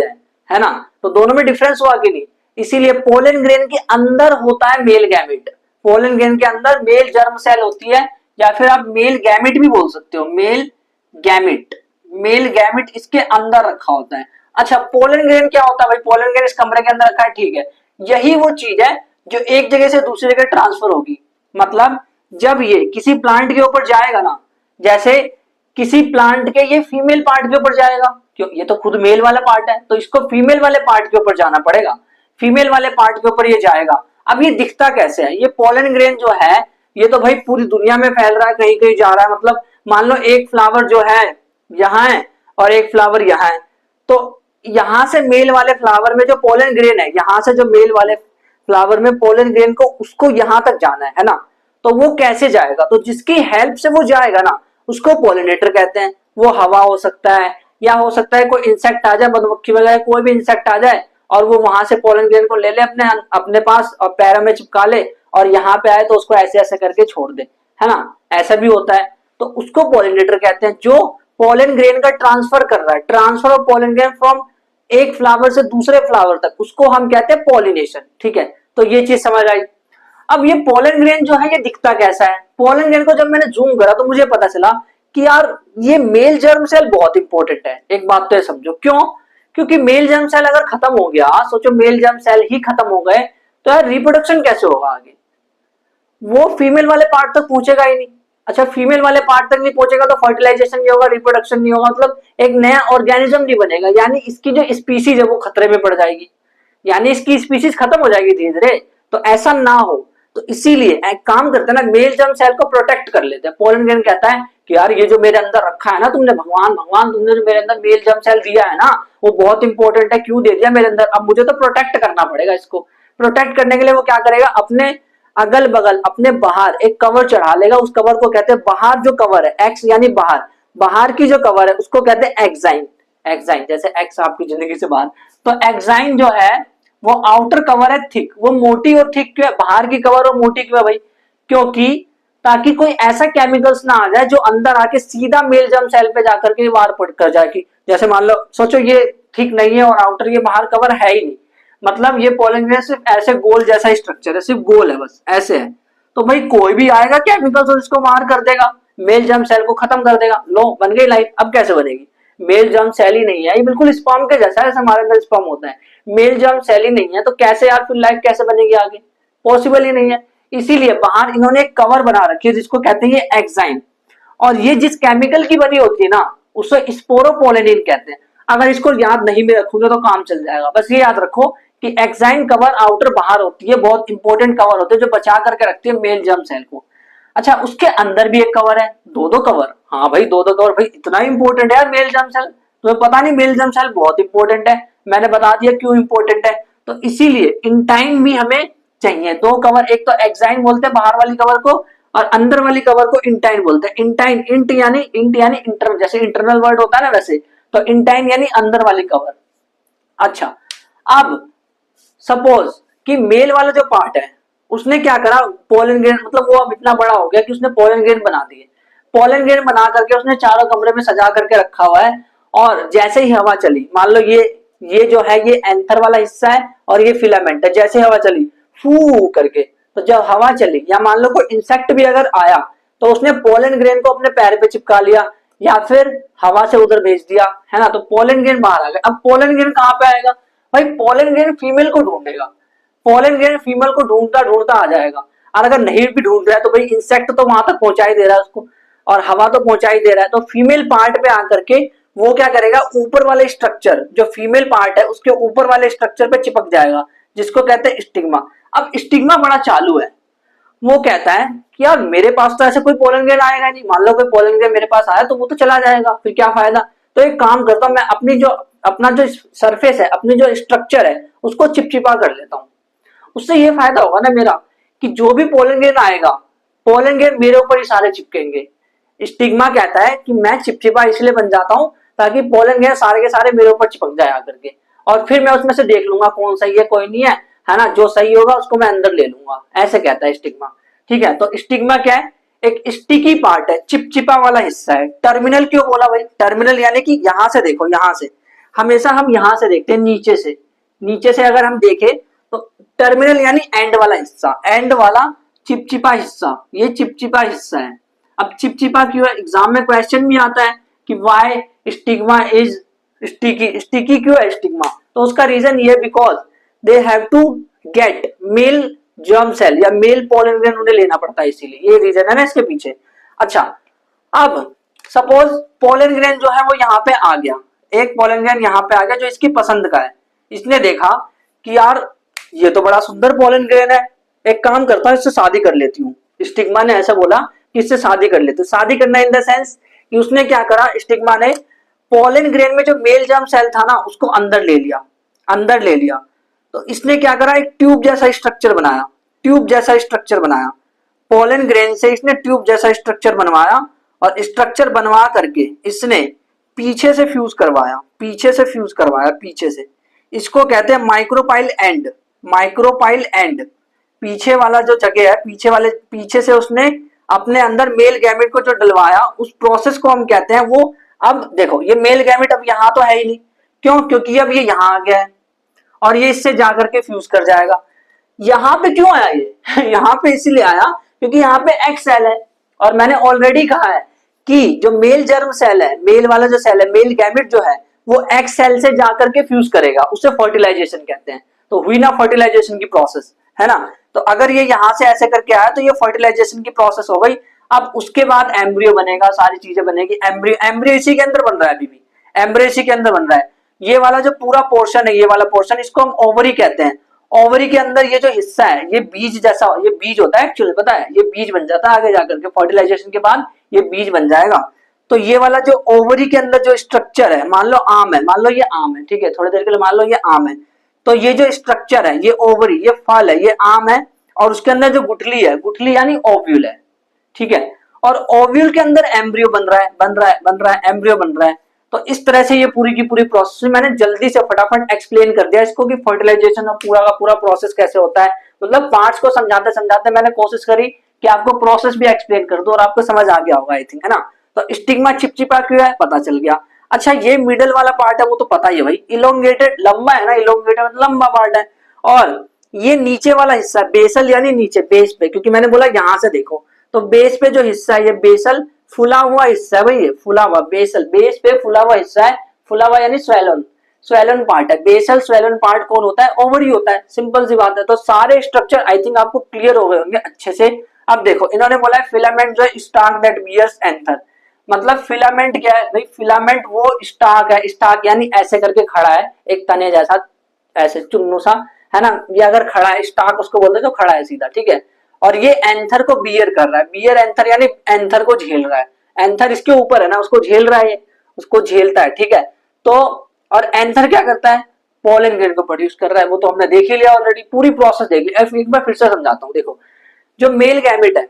है ना। तो दोनों में डिफरेंस हुआ कि नहीं, इसीलिए पोलन ग्रेन के अंदर होता है मेल गैमेट। पोलन ग्रेन के अंदर मेल जर्म सेल होती है, या फिर आप मेल गैमेट भी बोल सकते हो, मेल गैमेट। मेल गैमेट इसके अंदर रखा होता है। अच्छा, पोलन ग्रेन क्या होता है भाई? पोलन ग्रेन इस कमरे के अंदर रखा है, ठीक है। यही वो चीज है जो एक जगह से दूसरी जगह ट्रांसफर होगी। मतलब जब ये किसी प्लांट के ऊपर जाएगा ना, जैसे किसी प्लांट के ये फीमेल पार्ट के ऊपर जाएगा, क्यों? ये तो खुद मेल वाला पार्ट है, तो इसको फीमेल वाले पार्ट के ऊपर जाना पड़ेगा। फीमेल वाले पार्ट के ऊपर ये जाएगा। अब ये दिखता कैसे है? ये पोलन ग्रेन जो है ये तो भाई पूरी दुनिया में फैल रहा है, कहीं कहीं जा रहा है। मतलब मान लो एक फ्लावर जो है यहाँ है और एक फ्लावर यहाँ है, तो यहां से मेल वाले फ्लावर में जो पोलन ग्रेन है, यहां से जो मेल वाले फ्लावर में पोलन ग्रेन को उसको यहां तक जाना है ना, तो वो कैसे जाएगा? तो जिसकी हेल्प से वो जाएगा ना उसको पोलिनेटर कहते हैं। वो हवा हो सकता है, या हो सकता है कोई इंसेक्ट आ जाए, मधुमक्खी वगैरह कोई भी इंसेक्ट आ जाए और वो वहां से पोलन ग्रेन को ले ले अपने अपने पास और पैरों में चिपका ले और यहाँ पे आए तो उसको ऐसे ऐसे करके छोड़ दे, है ना? ऐसा भी होता है, तो उसको पोलिनेटर कहते हैं, जो पोलन ग्रेन का ट्रांसफर कर रहा है। Transfer of pollen grain from एक फ्लावर से दूसरे फ्लावर तक, उसको हम कहते हैं पोलिनेशन। ठीक है, तो ये चीज समझ आई। अब ये पोलन ग्रेन जो है ये दिखता कैसा है? पोलन ग्रेन को जब मैंने जूम करा तो मुझे पता चला कि यार ये मेल जर्म सेल बहुत इंपॉर्टेंट है। एक बात तो ये समझो, क्यों? क्योंकि मेल जर्म सेल अगर खत्म हो गया, सोचो मेल जर्म सेल ही खत्म हो गए, तो यार रिप्रोडक्शन कैसे होगा आगे? वो फीमेल वाले पार्ट तक पहुंचेगा ही नहीं। अच्छा, फीमेल वाले पार्ट तक नहीं पहुंचेगा तो फर्टिलाइजेशन नहीं होगा, रिप्रोडक्शन नहीं होगा, मतलब एक नया ऑर्गेनिज्म नहीं बनेगा। यानी इसकी जो स्पीसीज है वो खतरे में पड़ जाएगी, यानी इसकी स्पीसीज खत्म हो जाएगी धीरे धीरे। तो ऐसा ना हो, तो इसीलिए एक काम करते हैं ना, मेल जर्म सेल को प्रोटेक्ट कर लेते हैं। पोलन ग्रेन कहता है कि यार ये जो मेरे अंदर रखा है ना तुमने, भगवान भगवान तुमने जो मेरे अंदर मेल जर्म सेल दिया है ना, वो बहुत इंपॉर्टेंट है। क्यों दे दिया मेरे अंदर? अब मुझे तो प्रोटेक्ट करना पड़ेगा इसको। प्रोटेक्ट करने के लिए वो क्या करेगा? अपने अगल बगल, अपने बाहर एक कवर चढ़ा लेगा। उस कवर को कहते हैं, बाहर जो कवर है, एक्स यानी बाहर, बाहर की जो कवर है उसको कहते हैं एक्साइन। एक्साइन जैसे एक्स आपकी जिंदगी से बाहर, तो एक्साइन जो है वो आउटर कवर है थिक। वो मोटी और थिक क्यों है? बाहर की कवर और मोटी क्यों है भाई? क्योंकि ताकि कोई ऐसा केमिकल्स ना आ जाए जो अंदर आके सीधा मेल जर्म सेल पे जाकर के वार पड़ कर जाए। कि जैसे मान लो, सोचो ये ठीक नहीं है और आउटर ये बाहर कवर है ही नहीं, मतलब ये पोलन ग्रेन सिर्फ ऐसे गोल जैसा स्ट्रक्चर है, सिर्फ गोल है, बस ऐसे है। तो भाई कोई भी आएगा केमिकल्स और इसको मार कर देगा, मेल जर्म सेल को खत्म कर देगा। लो, बन गई लाइफ। अब कैसे बनेगी? मेल जर्म सेल ही नहीं है, ये बिल्कुल स्पर्म के जैसा है, हमारे अंदर स्पर्म होता है। मेल जर्म सेल ही नहीं है तो कैसे यार फिर लाइफ कैसे बनेगी आगे? पॉसिबल ही नहीं है। इसीलिए बाहर इन्होंने एक कवर बना रखी है जिसको कहते हैं ये एक्साइन। और ये जिस केमिकल की बनी होती है ना उसे स्पोरोपोलेनिन कहते हैं। अगर इसको याद नहीं भी रखोगे तो काम चल जाएगा। बस ये याद रखो कि एक्साइन कवर आउटर बाहर होती है, बहुत इंपॉर्टेंट कवर होती है जो बचा करके रखती है मेल जर्म सेल को। अच्छा, उसके अंदर भी एक कवर है, दो दो कवर। हाँ भाई, दो दो कवर। भाई इतना इंपॉर्टेंट है यार मेल जर्म सेल, तुम्हें पता नहीं? मेल जर्म सेल बहुत इंपॉर्टेंट है, मैंने बता दिया क्यों इंपॉर्टेंट है। तो इसीलिए इन टाइम भी हमें चाहिए दो कवर। एक तो एक्साइन बोलते हैं बाहर वाली कवर को, और अंदर वाली कवर को इंटाइन बोलते हैं। इंटाइन, इंट यानी इंटर, जैसे इंटरनल वर्ड होता है ना वैसे, तो इंटाइन यानी अंदर वाली कवर। अच्छा, अब सपोज कि मेल वाला जो पार्ट है उसने क्या करा, पोलन ग्रेन, मतलब वो अब इतना बड़ा हो गया कि उसने पोलन ग्रेन बना दिए। पोलन ग्रेन बना करके उसने चारों कमरे में सजा करके रखा हुआ है। और जैसे ही हवा चली, मान लो ये जो है ये एंथर वाला हिस्सा है और ये फिलामेंट है, जैसे हवा चली फू करके, तो जब हवा चली, या मान लो कोई इंसेक्ट भी अगर आया तो उसने पोलन ग्रेन को अपने पैर पे चिपका लिया या फिर हवा से उधर भेज दिया, है ना, तो पोलन ग्रेन बाहर आ गया। अब पोलन ग्रेन कहाँ पे आएगा भाई? पोलन ग्रेन फीमेल को ढूंढेगा। पोलन ग्रेन फीमेल को ढूंढता ढूंढता आ जाएगा। और अगर नहीं भी ढूंढ रहा है तो भाई इंसेक्ट तो वहां तक पहुंचा ही दे रहा है उसको, और हवा तो पहुंचा ही दे रहा है। तो फीमेल पार्ट पे आकर के वो क्या करेगा, ऊपर वाले स्ट्रक्चर, जो फीमेल पार्ट है उसके ऊपर वाले स्ट्रक्चर पे चिपक जाएगा, जिसको कहते हैं स्टिग्मा। अब स्टिग्मा बड़ा चालू है, वो कहता है कि यार मेरे पास तो ऐसे कोई पोलन ग्रेन आएगा नहीं। मान लो कोई पोलन ग्रेन मेरे पास आया तो वो तो चला जाएगा, फिर क्या फायदा? तो एक काम करता हूं, मैं अपना जो सरफेस है, अपनी जो स्ट्रक्चर है उसको चिपचिपा कर लेता हूं। उससे ये फायदा होगा ना मेरा कि जो भी पोलन ग्रेन आएगा, पोलन ग्रेन मेरे ऊपर ही सारे चिपकेंगे। स्टिग्मा कहता है कि मैं चिपचिपा इसलिए बन जाता हूं ताकि पोलन ग्रेन सारे के सारे मेरे ऊपर चिपक जाए आकर के, और फिर मैं उसमें से देख लूंगा कौन सही है कोई नहीं है ना, जो सही होगा उसको मैं अंदर ले लूंगा, ऐसे कहता है स्टिग्मा। ठीक है, तो स्टिग्मा क्या है? एक स्टिकी पार्ट है, चिपचिपा वाला हिस्सा है। टर्मिनल क्यों बोला भाई? टर्मिनल यानी कि यहां से देखो, यहां से, हमेशा हम यहां से देखते हैं, नीचे से अगर हम देखें तो टर्मिनल यानी एंड वाला हिस्सा, एंड वाला चिपचिपा हिस्सा, ये चिपचिपा हिस्सा है। अब चिपचिपा क्यों है, एग्जाम में क्वेश्चन भी आता है कि why stigma is sticky, sticky क्यों है स्टिग्मा, तो उसका रीजन ये because they have to get male germ cell या मेल पोलन ग्रेन उन्हें लेना पड़ता है, इसीलिए ये रीजन है ना इसके पीछे। अच्छा, अब सपोज पोलन ग्रेन जो है वो यहाँ पे आ गया, एक पोलन ग्रेन यहाँ पे आ गया जो इसकी पसंद का है, इसने देखा कि यार ये तो बड़ा सुंदर पोलन ग्रेन है, एक काम करता हूँ इससे शादी कर लेती हूँ। स्टिग्मा ने ऐसा बोला कि इससे शादी कर लेते, शादी करना इन द सेंस कि उसने क्या करा, स्टिग्मा ने पोलन ग्रेन में जो मेल जर्म सेल था ना उसको अंदर ले लिया, अंदर ले लिया। तो इसने क्या करा, एक ट्यूब जैसा स्ट्रक्चर बनाया, ट्यूब जैसा स्ट्रक्चर बनाया, पोलन ग्रेन से इसने ट्यूब जैसा स्ट्रक्चर बनवाया और स्ट्रक्चर बनवा करके इसने पीछे से फ्यूज करवाया, पीछे से फ्यूज करवाया, पीछे से। इसको कहते हैं माइक्रोपाइल एंड, माइक्रोपाइल एंड। पीछे वाला जो जगह है, पीछे वाले, पीछे से उसने अपने अंदर मेल गैमेट को जो डलवाया, उस प्रोसेस को हम कहते हैं वो। अब देखो ये मेल गैमेट अब यहाँ तो है ही नहीं, क्यों, क्योंकि अब ये यहाँ आ गया है और ये इससे जाकर के फ्यूज कर जाएगा। यहाँ पे क्यों आया ये यहाँ पे इसीलिए आया क्योंकि यहाँ पे एक्स सेल है और मैंने ऑलरेडी कहा है कि जो मेल जर्म सेल है, मेल वाला जो सेल है, मेल गैमेट जो है वो एक्स सेल से जाकर के फ्यूज करेगा, उसे फर्टिलाइजेशन कहते हैं। तो हुई ना फर्टिलाइजेशन की प्रोसेस, है ना। तो अगर ये यहाँ से ऐसे करके आया तो ये फर्टिलाइजेशन की प्रोसेस हो गई। अब उसके बाद एम्ब्रियो बनेगा, सारी चीजें बनेगी, एम्ब्रियो, एम्ब्रियो इसी के अंदर बन रहा है, अभी भी एम्ब्रियो इसी के अंदर बन रहा है। ये वाला जो पूरा पोर्शन है, ये वाला पोर्शन, इसको हम ओवरी कहते हैं। ओवरी के अंदर ये जो हिस्सा है ये बीज जैसा, ये बीज होता है एक्चुअली, पता है, ये बीज बन जाता है आगे जाकर के, फर्टिलाइजेशन के बाद ये बीज बन जाएगा। तो ये वाला जो ओवरी के अंदर जो स्ट्रक्चर है, मान लो आम है, मान लो ये आम है, ठीक है, थोड़ी देर के लिए मान लो ये आम है, तो ये जो स्ट्रक्चर है, ये ओवरी, ये फल है, ये आम है, और उसके अंदर जो गुठली है, गुठली यानी ओव्यूल है, ठीक है, और ओव्यूल के अंदर एम्ब्रियो बन रहा है, बन रहा है, बन रहा है, एम्ब्रियो बन रहा है। तो इस तरह से ये पूरी की पूरी प्रोसेस मैंने जल्दी से फटाफट एक्सप्लेन कर दिया इसको कि फर्टिलाइजेशन और पूरा का पूरा प्रोसेस कैसे होता है। मतलब पार्ट्स को समझाते समझाते मैंने कोशिश करी कि आपको प्रोसेस भी एक्सप्लेन कर दूं और आपको समझ आ गया होगा आई थिंक, है ना। तो स्टिग्मा चिपचिपा क्यों है पता चल गया। अच्छा, ये मिडल वाला पार्ट है वो तो पता ही है भाई, इलोंगेटेड, लंबा है ना, इलोंगेटेड मतलब लंबा पार्ट है। और ये नीचे वाला हिस्सा बेसल यानी नीचे, बेस पे, क्योंकि मैंने बोला यहां से देखो, तो बेस पे जो हिस्सा है ये बेसल, फुला हुआ हिस्सा है भाई, ये फुला हुआ, बेसल बेस पे फुला हुआ हिस्सा है, फुला हुआ यानी स्वेलन, स्वेलन पार्ट है। बेसल स्वेलन पार्ट कौन होता है, ओवरी होता है, सिंपल सी बात है। तो सारे स्ट्रक्चर आई थिंक आपको क्लियर हो गए होंगे अच्छे से। अब देखो इन्होंने बोला है फिलामेंट जो है स्टार्क दैट बियर्स एंथर, मतलब फिलामेंट क्या है भाई, फिलामेंट वो स्टार्क है, स्टार्क यानी ऐसे करके खड़ा है, एक तने जैसा, ऐसे चुन्नू सा, है ना, ये अगर खड़ा है, स्टार्क उसको बोलते हैं जो खड़ा है सीधा, ठीक है। और ये एंथर को बियर कर रहा है, बियर एंथर यानी एंथर को झेल रहा है, एंथर इसके ऊपर है ना, उसको झेल रहा है, उसको झेलता है, ठीक है। तो और एंथर क्या करता है, पोलन ग्रेन को प्रोड्यूस कर रहा है, वो तो हमने देख ही लिया ऑलरेडी, पूरी प्रोसेस देख ली। एक बार फिर से समझाता हूँ, देखो जो मेल गैमेट है,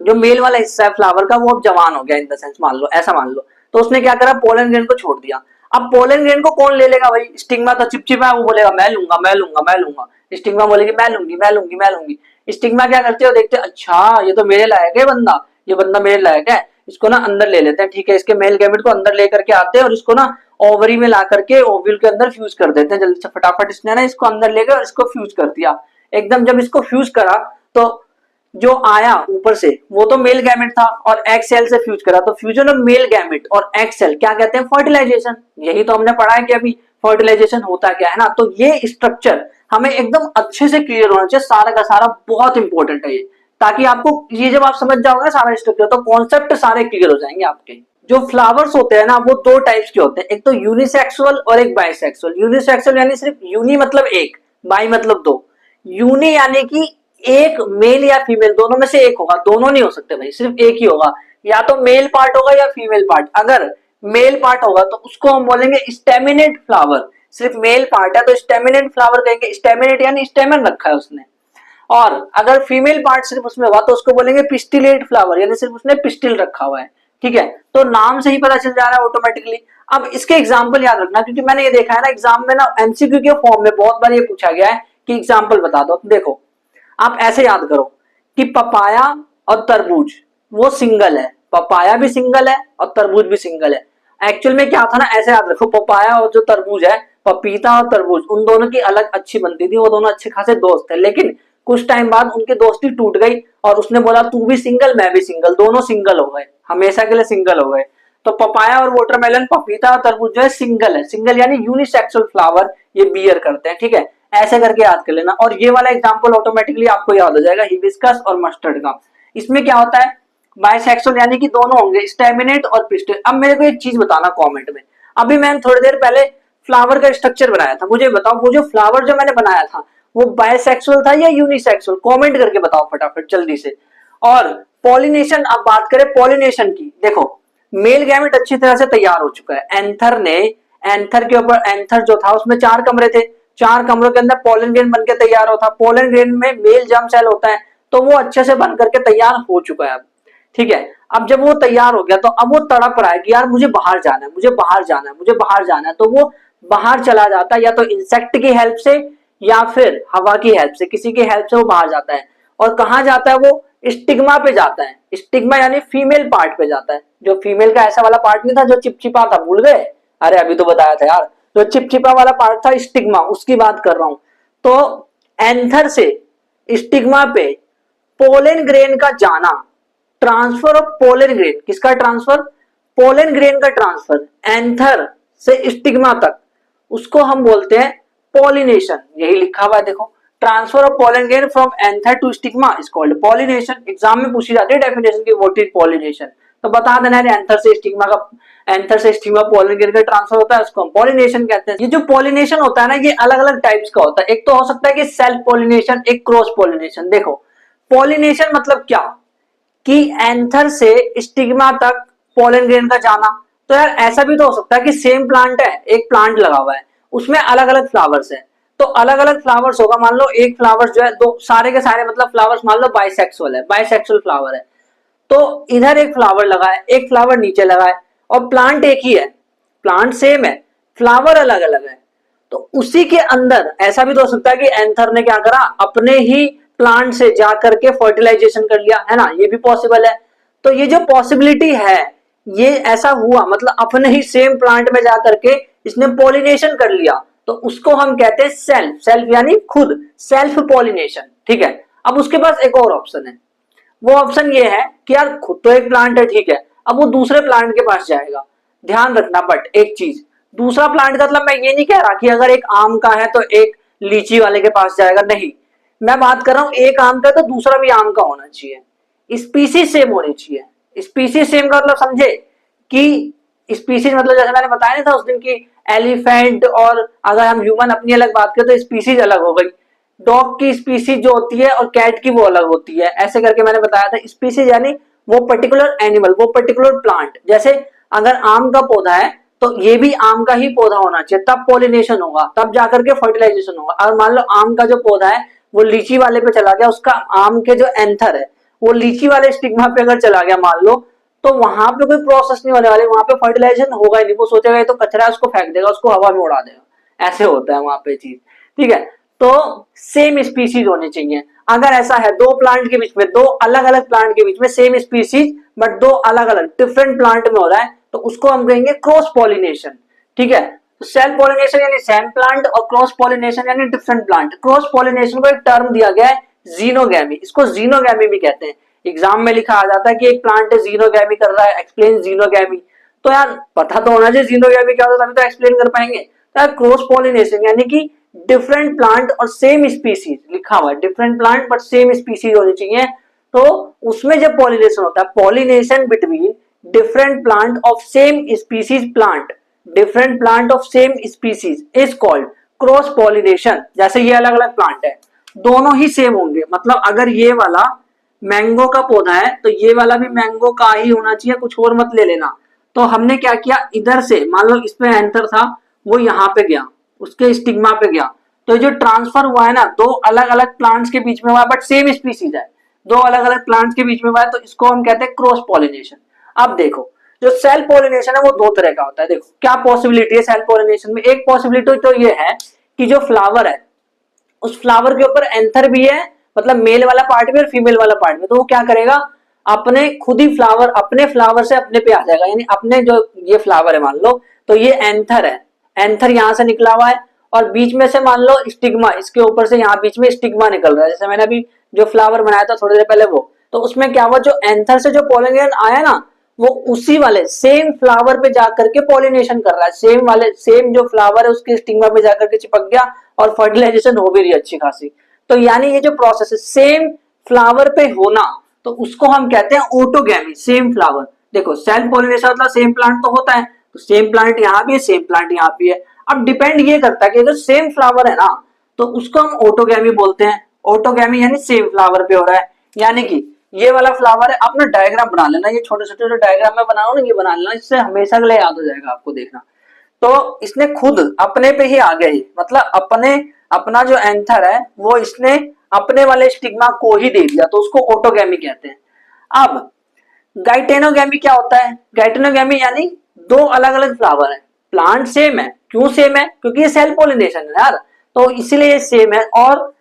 जो मेल वाला हिस्सा है फ्लावर का, वो अब जवान हो गया इन द सेंस, मान लो, ऐसा मान लो, तो उसने क्या करा, पोलन ग्रेन को छोड़ दिया। अब पोलन ग्रेन को कौन ले लेगा भाई, स्टिग्मा तो चिपचिपा है, वो बोलेगा मैं लूंगा, मैं लूंगा, मैं लूंगा, स्टिग्मा बोलेगी मैं लूंगी, मैं लूंगी, मैं लूंगी। स्टिग्मा क्या करते हो, देखते अच्छा ये तो मेरे लायक है बंदा, ये बंदा मेरे लायक है, इसको ना अंदर ले लेते हैं, ठीक है, इसके मेल गैमेट को अंदर लेकर के आते हैं और इसको ना ओवरी में ला करके ओव्यूल के अंदर फ्यूज कर देते हैं जल्दी से फटाफट। इसने ना इसको अंदर ले गए और इसको फ्यूज कर दिया एकदम। जब इसको फ्यूज करा तो जो आया ऊपर से वो तो मेल गैमेट था और एक्स सेल से फ्यूज करा, तो फ्यूजन ऑफ मेल गैमेट और एक्स सेल क्या कहते हैं, फर्टिलाइजेशन। यही तो हमने पढ़ा है कि अभी फर्टिलाइजेशन होता क्या है ना। तो ये स्ट्रक्चर हमें एकदम अच्छे से क्लियर होना चाहिए, सारा का सारा बहुत इंपॉर्टेंट है ये, ताकि आपको ये जब आप समझ जाओगे सारा स्ट्रक्चर तो कॉन्सेप्ट सारे क्लियर हो जाएंगे आपके। जो फ्लावर्स होते हैं ना वो दो टाइप्स के होते हैं, एक तो यूनिसेक्सुअल और एक बाइसेक्सुअल। यूनिसेक्सुअल यानी सिर्फ यूनि मतलब एक, बाई मतलब दो। यूनि यानी कि एक मेल या फीमेल दोनों में से एक होगा, दोनों नहीं हो सकते भाई, सिर्फ एक ही होगा, या तो मेल पार्ट होगा या फीमेल पार्ट। अगर मेल पार्ट होगा तो उसको हम बोलेंगे स्टेमिनेट फ्लावर, सिर्फ मेल पार्ट है तो स्टेमिनेट फ्लावर कहेंगे, स्टेमिनेट यानी स्टेमन रखा है उसने। और अगर फीमेल पार्ट सिर्फ उसमें हुआ तो उसको बोलेंगे पिस्टिलेट फ्लावर, यानी सिर्फ उसने पिस्टिल रखा हुआ है, ठीक है। तो नाम से ही पता चल जा रहा है ऑटोमेटिकली। अब इसके एग्जाम्पल याद रखना, क्योंकि मैंने ये देखा है ना एग्जाम में ना, एमसीक्यू के फॉर्म में बहुत बार ये पूछा गया है कि एग्जाम्पल बता दो। देखो आप ऐसे याद करो कि पपाया और तरबूज वो सिंगल है, पपाया भी सिंगल है और तरबूज भी सिंगल है। एक्चुअल में क्या था ना, ऐसे याद रखो, पपाया और जो तरबूज है पपीता और तरबूज, उन दोनों की अलग अच्छी बनती थी, वो दोनों अच्छे खासे दोस्त थे, लेकिन कुछ टाइम बाद उनकी दोस्ती टूट गई और उसने बोला तू भी सिंगल मैं भी सिंगल, दोनों सिंगल हो गए, हमेशा के लिए सिंगल हो गए। तो पपाया और वाटरमेलन, पपीता और तरबूज जो है सिंगल है, सिंगल यानी यूनिसेक्सुअल फ्लावर ये बियर करते हैं, ठीक है, ऐसे करके याद कर लेना। और ये वाला एग्जांपल ऑटोमेटिकली आपको याद हो जाएगा हिबिस्कस और मस्टर्ड का। इसमें क्या होता है, बाइसेक्सुअल यानी कि दोनों होंगे, स्टेमिनेट और पिस्टिल। अब मेरे को एक चीज बताना कमेंट में, अभी मैंने थोड़ी देर पहले फ्लावर का स्ट्रक्चर बनाया था, मुझे बताओ वो जो फ्लावर जो मैंने बनाया था वो बायसेक्सुअल था या यूनिसेक्सुअल, कमेंट करके बताओ फटाफट जल्दी से। और पॉलिनेशन, अब बात करें पॉलिनेशन की, देखो मेल गैमेट अच्छी तरह से तैयार हो चुका है, एंथर ने, एंथर के ऊपर, एंथर जो था उसमें 4 कमरे थे, 4 कमरों के अंदर पोलन ग्रेन बनकर तैयार होता, पोलन ग्रेन में मेल जर्म सेल होता है, तो वो अच्छे से बन करके तैयार हो चुका है अब, ठीक है। अब जब वो तैयार हो गया तो अब वो तड़प रहा है कि यार मुझे बाहर जाना है, मुझे बाहर जाना है, मुझे बाहर जाना है, तो वो बाहर चला जाता है, या तो इंसेक्ट की हेल्प से या फिर हवा की हेल्प से, किसी की हेल्प से वो बाहर जाता है। और कहाँ जाता है वो, स्टिग्मा पे जाता है, स्टिग्मा यानी फीमेल पार्ट पे जाता है, जो फीमेल का ऐसा वाला पार्ट नहीं था जो चिपचिपा था, भूल गए, अरे अभी तो बताया था यार, जो चिपचिपा वाला पार्ट था स्टिग्मा, उसकी बात कर रहा हूं। तो एंथर से स्टिग्मा पे पोलन ग्रेन का जाना, ट्रांसफर ऑफ पोलन ग्रेन, किसका ट्रांसफर, पोलन ग्रेन का ट्रांसफर एंथर से स्टिग्मा तक, उसको हम बोलते हैं पॉलिनेशन, यही लिखा हुआ है देखो, transfer of pollen grain from anther to stigma is called pollination. Exam में पूछी जाती है डेफिनेशन की व्हाट इज पॉलिनेशन, तो बता देना है एंथर से स्टिग्मा का, एंथर से स्टिग्मा पोलन ग्रेन का ट्रांसफर होता है, उसको हम पॉलिनेशन कहते हैं। ये जो पॉलिनेशन होता है ना, ये अलग अलग टाइप्स का होता है, एक तो हो सकता है कि सेल्फ पॉलिनेशन, एक क्रॉस पॉलिनेशन। देखो पॉलिनेशन मतलब क्या, कि एंथर से स्टिग्मा तक पोलन ग्रेन का जाना, तो यार ऐसा भी तो हो सकता है कि सेम प्लांट है, एक प्लांट लगा हुआ है, उसमें अलग अलग फ्लावर्स है, तो अलग अलग फ्लावर्स होगा, मान लो एक फ्लावर्स जो है, दो सारे के सारे मतलब फ्लावर्स मान लो बाइसेक्सुअल है, बाइसेक्सुअल फ्लावर है, तो इधर एक फ्लावर लगा है, एक फ्लावर नीचे लगा है, और प्लांट एक ही है, प्लांट सेम है, फ्लावर अलग अलग है, तो उसी के अंदर ऐसा भी तो हो सकता है कि एंथर ने क्या करा, अपने ही प्लांट से जाकर के फर्टिलाइजेशन कर लिया, है ना, ये भी पॉसिबल है। तो ये जो पॉसिबिलिटी है, ये ऐसा हुआ मतलब अपने ही सेम प्लांट में जाकर के इसने पॉलिनेशन कर लिया, तो उसको हम कहते हैं सेल्फ, सेल्फ यानी खुद, सेल्फ पॉलिनेशन, ठीक है। अब उसके पास एक और ऑप्शन है, वो ऑप्शन ये है कि यार खुद तो एक प्लांट है, ठीक है, अब वो दूसरे प्लांट के पास जाएगा। ध्यान रखना बट एक चीज, दूसरा प्लांट का मतलब मैं ये नहीं कह रहा कि अगर एक आम का है तो एक लीची वाले के पास जाएगा, नहीं, मैं बात कर रहा हूं एक आम का तो दूसरा भी आम का होना चाहिए, स्पीसीज सेम होनी चाहिए। स्पीसीज सेम का मतलब समझे, कि स्पीसीज मतलब जैसे मैंने बताया नहीं था उस दिन की, एलिफेंट और अगर हम ह्यूमन अपनी अलग बात करें तो स्पीसीज अलग हो गई, डॉग की स्पीसीज जो होती है और कैट की वो अलग होती है, ऐसे करके मैंने बताया था। स्पीसीज यानी वो पर्टिकुलर एनिमल, वो पर्टिकुलर प्लांट, जैसे अगर आम का पौधा है तो ये भी आम का ही पौधा होना चाहिए, तब पॉलिनेशन होगा, तब जाकर के फर्टिलाइजेशन होगा। अगर मान लो आम का जो पौधा है वो लीची वाले पे चला गया, उसका आम के जो एंथर है वो लीची वाले स्टिग्मा पे अगर चला गया मान लो, तो वहां पे कोई प्रोसेस नहीं होने वाली, वहां पे फर्टिलाइजेशन होगा ही नहीं, वो सोचेगा ये तो कचरा है, उसको फेंक देगा, उसको हवा में उड़ा देगा, ऐसे होता है वहां पे चीज, ठीक है। तो सेम स्पीसीज होनी चाहिए। अगर ऐसा है दो प्लांट के बीच में, दो अलग अलग प्लांट के बीच में सेम स्पीसीज बट दो अलग अलग डिफरेंट प्लांट में हो रहा है, तो उसको हम कहेंगे क्रॉस पॉलिनेशन, ठीक है। तो सेल्फ पॉलिनेशन यानी सेम प्लांट और क्रॉस पॉलिनेशन यानी डिफरेंट प्लांट। क्रॉस पॉलिनेशन को एक टर्म दिया गया है जीनोगैमी, इसको जीनोगैमी भी कहते हैं। एग्जाम में लिखा आ जाता है कि एक प्लांट जीनोगैमी कर रहा है, एक्सप्लेन जीनोगैमी, तो यार पता तो होना चाहिए जीनोगैमी क्या होता है, तभी तो एक्सप्लेन कर पाएंगे। तो यार क्रॉस पॉलिनेशन यानी कि डिफरेंट प्लांट और सेम स्पीसीज, लिखा हुआ है different plant but same species होनी चाहिए, तो उसमें जब पॉलिनेशन होता है, pollination between different plant of same species plant, different plant of same species is called cross pollination. जैसे ये अलग अलग प्लांट है, दोनों ही सेम होंगे, मतलब अगर ये वाला मैंगो का पौधा है तो ये वाला भी मैंगो का ही होना चाहिए, कुछ और मत ले लेना। तो हमने क्या किया, इधर से मान लो इसमें एंथर था, वो यहाँ पे गया, उसके स्टिग्मा पे गया, तो जो ट्रांसफर हुआ है ना, दो अलग अलग प्लांट्स के बीच में हुआ है बट सेम स्पीसीज है, दो अलग अलग प्लांट्स के बीच में हुआ है, तो इसको हम कहते हैं क्रॉस पॉलिनेशन। अब देखो जो सेल्फ पॉलिनेशन है वो दो तरह का होता है। देखो क्या पॉसिबिलिटी है सेल्फ पॉलिनेशन में, एक पॉसिबिलिटी तो ये है कि जो फ्लावर है उस फ्लावर के ऊपर एंथर भी है, मतलब मेल वाला पार्ट भी और फीमेल वाला पार्ट भी, तो वो क्या करेगा, अपने खुद ही फ्लावर, अपने फ्लावर से अपने पे आ जाएगा, यानी अपने जो ये फ्लावर है मान लो, तो ये एंथर है, एंथर यहाँ से निकला हुआ है और बीच में से मान लो स्टिग्मा, इसके ऊपर से यहाँ बीच में स्टिग्मा निकल रहा है, जैसे मैंने अभी जो फ्लावर बनाया था थोड़ी देर पहले वो, तो उसमें क्या हुआ, जो एंथर से जो पोलन ग्रेन आया ना वो उसी वाले सेम फ्लावर पे जाकर के पॉलिनेशन कर रहा है, सेम जो फ्लावर है उसके स्टिग्मा पे जाकर के चिपक गया और फर्टिलाइजेशन हो भी रही है अच्छी खासी। तो यानी ये जो प्रोसेस है सेम फ्लावर पे होना, तो उसको हम कहते हैं ऑटोगैमी, सेम फ्लावर। देखो सेल्फ पॉलिनेशन मतलब सेम प्लांट तो होता है, तो सेम प्लांट यहाँ भी है, सेम प्लांट यहाँ भी है। अब डिपेंड ये करता है कि अगर सेम फ्लावर है ना तो उसको हम ऑटोगैमी बोलते हैं। ऑटोगैमी यानी सेम फ्लावर पे हो रहा है, यानी कि ये वाला फ्लावर है, अपना डायग्राम बना लेना, ये छोटे छोटे जो डायग्राम में बनाओ ना ये बना लेना, इससे हमेशा के लिए याद हो जाएगा आपको, देखना। तो इसने खुद अपने पे ही आ गए, मतलब अपना जो एंथर है वो इसने अपने वाले स्टिग्मा को ही दे दिया, तो उसको ऑटोगैमी कहते हैं। अब गाइटेनोगैमी क्या होता है? गाइटेनोगैमी यानी दो अलग अलग फ्लावर है, प्लांट सेम है, क्यों सेम है? क्योंकि ये सेल्फ पॉलिनेशन है यार, तो इसीलिए ये सेम है। और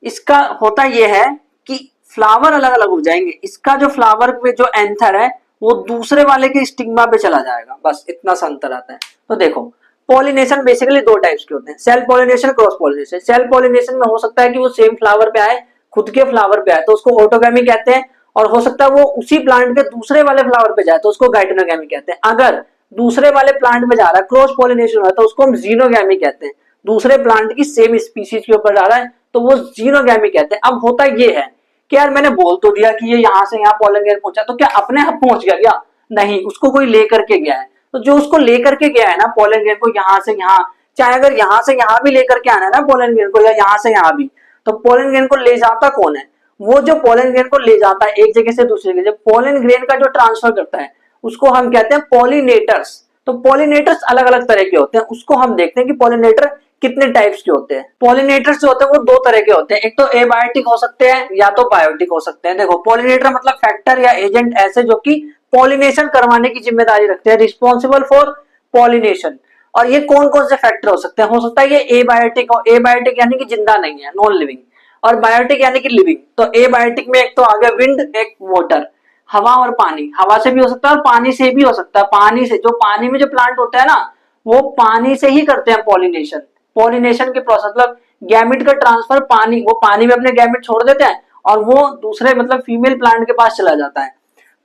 इसका होता यह है कि फ्लावर अलग अलग हो जाएंगे, इसका जो फ्लावर पे जो एंथर है वो दूसरे वाले के स्टिग्मा पे चला जाएगा, बस इतना सा अंतर आता है। तो देखो पॉलिनेशन बेसिकली दो टाइप्स के होते हैं, self pollination, cross pollination. Self pollination में हो सकता है कि वो सेम फ्लावर पे आए, खुद के फ्लावर पे आए, तो उसको ऑटोगैमी कहते हैं। और हो सकता है वो उसी प्लांट के दूसरे वाले फ्लावर पे जाए, तो उसको गाइटेनोगैमी कहते हैं। अगर दूसरे वाले प्लांट में जा रहा है, क्रॉस पॉलिनेशन हो रहा है, तो उसको हम जीनोगैमी कहते हैं। दूसरे प्लांट की सेम स्पीशीज के ऊपर जा रहा है तो वो जीनोगैमी कहते हैं। अब होता ये है कि यार मैंने बोल तो दिया कि ये यहाँ से यहाँ पोलन ग्रेन पहुंचा, तो क्या अपने आप पहुंच गया क्या? नहीं, उसको कोई लेकर के गया है। तो जो उसको लेकर के गया है ना पोलन ग्रेन को यहाँ से यहाँ, चाहे अगर यहाँ से यहाँ भी लेकर के आना है ना पोलन ग्रेन को, या यहाँ से यहाँ भी, तो पोलन ग्रेन को ले जाता कौन है? वो जो पोलन ग्रेन को ले जाता है एक जगह से दूसरी जगह, पोलन ग्रेन का जो ट्रांसफर करता है उसको हम कहते हैं पॉलिनेटर्स। तो पॉलिनेटर्स अलग अलग तरह के होते हैं, उसको हम देखते हैं कि पॉलिनेटर कितने टाइप्स के होते हैं। पॉलिनेटर्स जो होते हैं वो दो तरह के होते हैं, एक तो एबायोटिक हो सकते हैं या तो बायोटिक हो सकते हैं। देखो पॉलिनेटर मतलब फैक्टर या एजेंट ऐसे जो कि पॉलिनेशन करवाने की जिम्मेदारी रखते हैं, रिस्पॉन्सिबल फॉर पॉलिनेशन। और ये कौन कौन से फैक्टर हो सकते हैं? हो सकता है ये एबायोटिक हो, एबायोटिक यानी कि जिंदा नहीं है, नॉन लिविंग, और बायोटिक यानी कि लिविंग। तो एबायोटिक में एक तो आ गया विंड, एक वाटर, हवा और पानी। हवा से भी हो सकता है और पानी से भी हो सकता है। पानी से, जो पानी में जो प्लांट होता है ना वो पानी से ही करते हैं पॉलिनेशन। पॉलिनेशन के प्रोसेस मतलब गैमेट का ट्रांसफर पानी, वो पानी में अपने गैमेट छोड़ देते हैं और वो दूसरे मतलब फीमेल प्लांट के पास चला जाता है।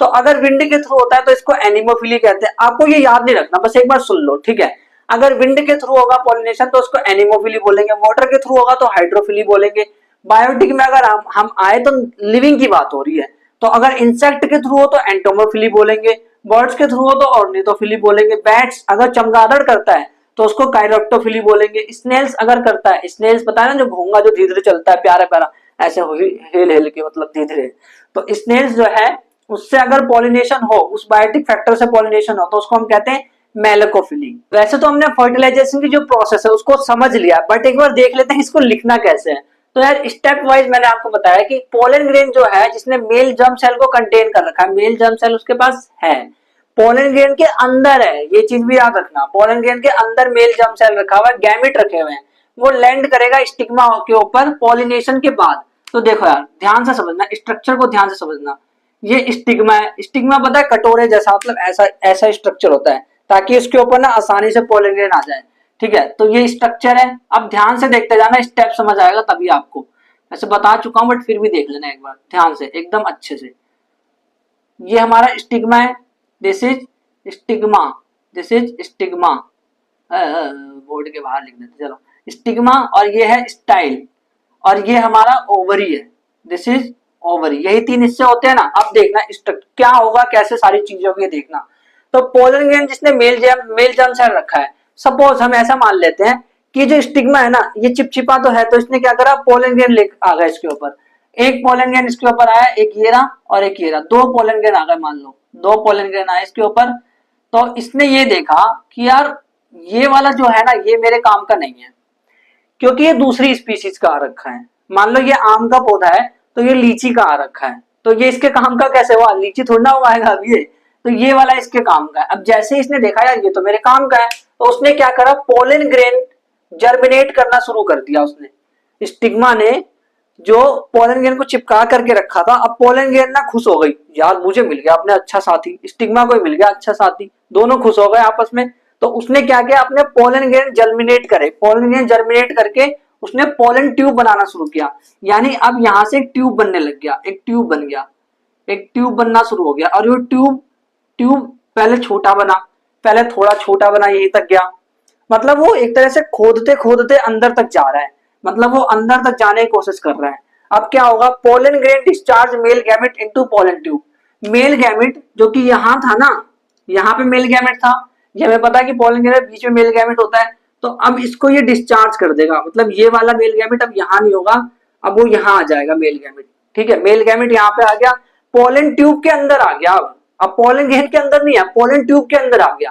तो अगर विंड के थ्रू होता है तो इसको एनिमोफिली कहते हैं। आपको ये याद नहीं रखना, बस एक बार सुन लो, ठीक है? अगर विंड के थ्रू होगा पॉलिनेशन तो उसको एनिमोफिली बोलेंगे, वाटर के थ्रू होगा तो हाइड्रोफिली बोलेंगे। बायोटिक में अगर हम आए तो लिविंग की बात हो रही है, तो अगर इंसेक्ट के थ्रू हो तो एंटोमोफिली बोलेंगे, बर्ड्स के थ्रू हो तो ऑर्निथोफिली बोलेंगे, बैट्स अगर चमगादड़ करता है तो उसको काइरोप्टोफिली बोलेंगे, स्नेल्स अगर करता है, स्नेल्स पता है ना जो घोंगा जो धीरे धीरे चलता है प्यारा प्यारा ऐसे हिल हिल के, मतलब धीरे धीरे, तो स्नेल्स जो है उससे अगर पॉलिनेशन हो, उस बायोटिक फैक्टर से पॉलिनेशन हो तो उसको हम कहते हैं मेलकोफिली। वैसे तो हमने फर्टिलाइजेशन की जो प्रोसेस है उसको समझ लिया, बट एक बार देख लेते हैं इसको लिखना कैसे है। तो यार स्टेप वाइज मैंने आपको बताया कि पोलन ग्रेन जो है जिसने मेल जर्म सेल को कंटेन कर रखा है, मेल जर्म सेल उसके पास है, पोलन ग्रेन के अंदर है, ये चीज भी याद रखना। पोलन ग्रेन के अंदर मेल जर्म सेल रखा हुआ है, गैमेट रखे हुए हैं, वो लैंड करेगा स्टिग्मा के ऊपर पॉलिनेशन के बाद। तो देखो यार ध्यान से समझना, स्ट्रक्चर को ध्यान से समझना। ये स्टिग्मा है, स्टिग्मा पता है कटोरे जैसा, मतलब ऐसा ऐसा स्ट्रक्चर होता है ताकि उसके ऊपर ना आसानी से पोलन ग्रेन आ जाए, ठीक है? तो ये स्ट्रक्चर है। अब ध्यान से देखते जाना, स्टेप समझ आएगा तभी आपको। ऐसे बता चुका हूं बट फिर भी देख लेना एक बार ध्यान से, एकदम अच्छे से। ये हमारा स्टिग्मा है, this is stigma, this is stigma, board के बाहर लिख देते चलो, स्टिग्मा। और ये है स्टाइल, और ये हमारा ओवरी है, दिस इज ओवरी। यही तीन हिस्से होते हैं ना। अब देखना क्या होगा, कैसे सारी चीजों को देखना। तो पोलन ग्रेन जिसने मेल जर्म सेल रखा है, सपोज हम ऐसा मान लेते हैं कि जो स्टिग्मा है ना ये चिपचिपा तो है, तो इसने क्या करा, पोलन ग्रेन ले आ गया इसके ऊपर, एक पोलन ग्रेन इसके ऊपर आया, एक ये रहा और एक ये रहा, दो पोलन ग्रेन आ गए, मान लो दो पोलन ग्रेन आए इसके ऊपर। तो इसने ये देखा कि यार ये वाला जो है ना ये मेरे काम का नहीं है, क्योंकि ये दूसरी स्पीशीज का आ रखा है। मान लो ये आम का पौधा है तो ये लीची का आ रखा है, तो ये इसके काम का कैसे हुआ? लीची थोड़ा ना उगाएगा अब ये, तो ये वाला इसके काम का है। अब जैसे इसने देखा यार ये तो मेरे काम का है, तो उसने क्या करा, पोलन ग्रेन जर्मिनेट करना शुरू कर दिया उसने। स्टिग्मा ने जो पोलन ग्रेन को चिपका करके रखा था, अब पोलन ग्रेन ना खुश हो गई, यार मुझे मिल गया अपने अच्छा साथी, स्टिग्मा को मिल गया अच्छा साथी, दोनों खुश हो गए आपस में। तो उसने क्या किया, अपने पोलन ग्रेन जर्मिनेट करे, पोलन ग्रेन जर्मिनेट करके उसने पोलन ट्यूब बनाना शुरू किया। यानी अब यहां से एक ट्यूब बनने लग गया, एक ट्यूब बन गया, एक ट्यूब बनना शुरू हो गया। और ये ट्यूब ट्यूब पहले छोटा बना, पहले थोड़ा छोटा बना, यहीं तक गया। मतलब वो एक तरह से खोदते खोदते अंदर तक जा रहा है, मतलब वो अंदर तक जाने की कोशिश कर रहा है। अब क्या होगा, pollen grain discharge male gamete into pollen tube. Male gamete जो कि यहाँ था ना, यहाँ पे मेल गैमेट था, ये हमें पता है कि पोलन ग्रेन के बीच में मेल गैमेट होता है। तो अब इसको ये डिस्चार्ज कर देगा, मतलब ये वाला मेल गैमेट अब यहाँ नहीं होगा, अब वो यहाँ आ जाएगा मेल गैमेट। ठीक है, मेल गैमेट यहाँ पे आ गया, पोलन ट्यूब के अंदर आ गया। अब पोलन ग्रेन के अंदर नहीं है, पोलन ट्यूब के अंदर आ गया।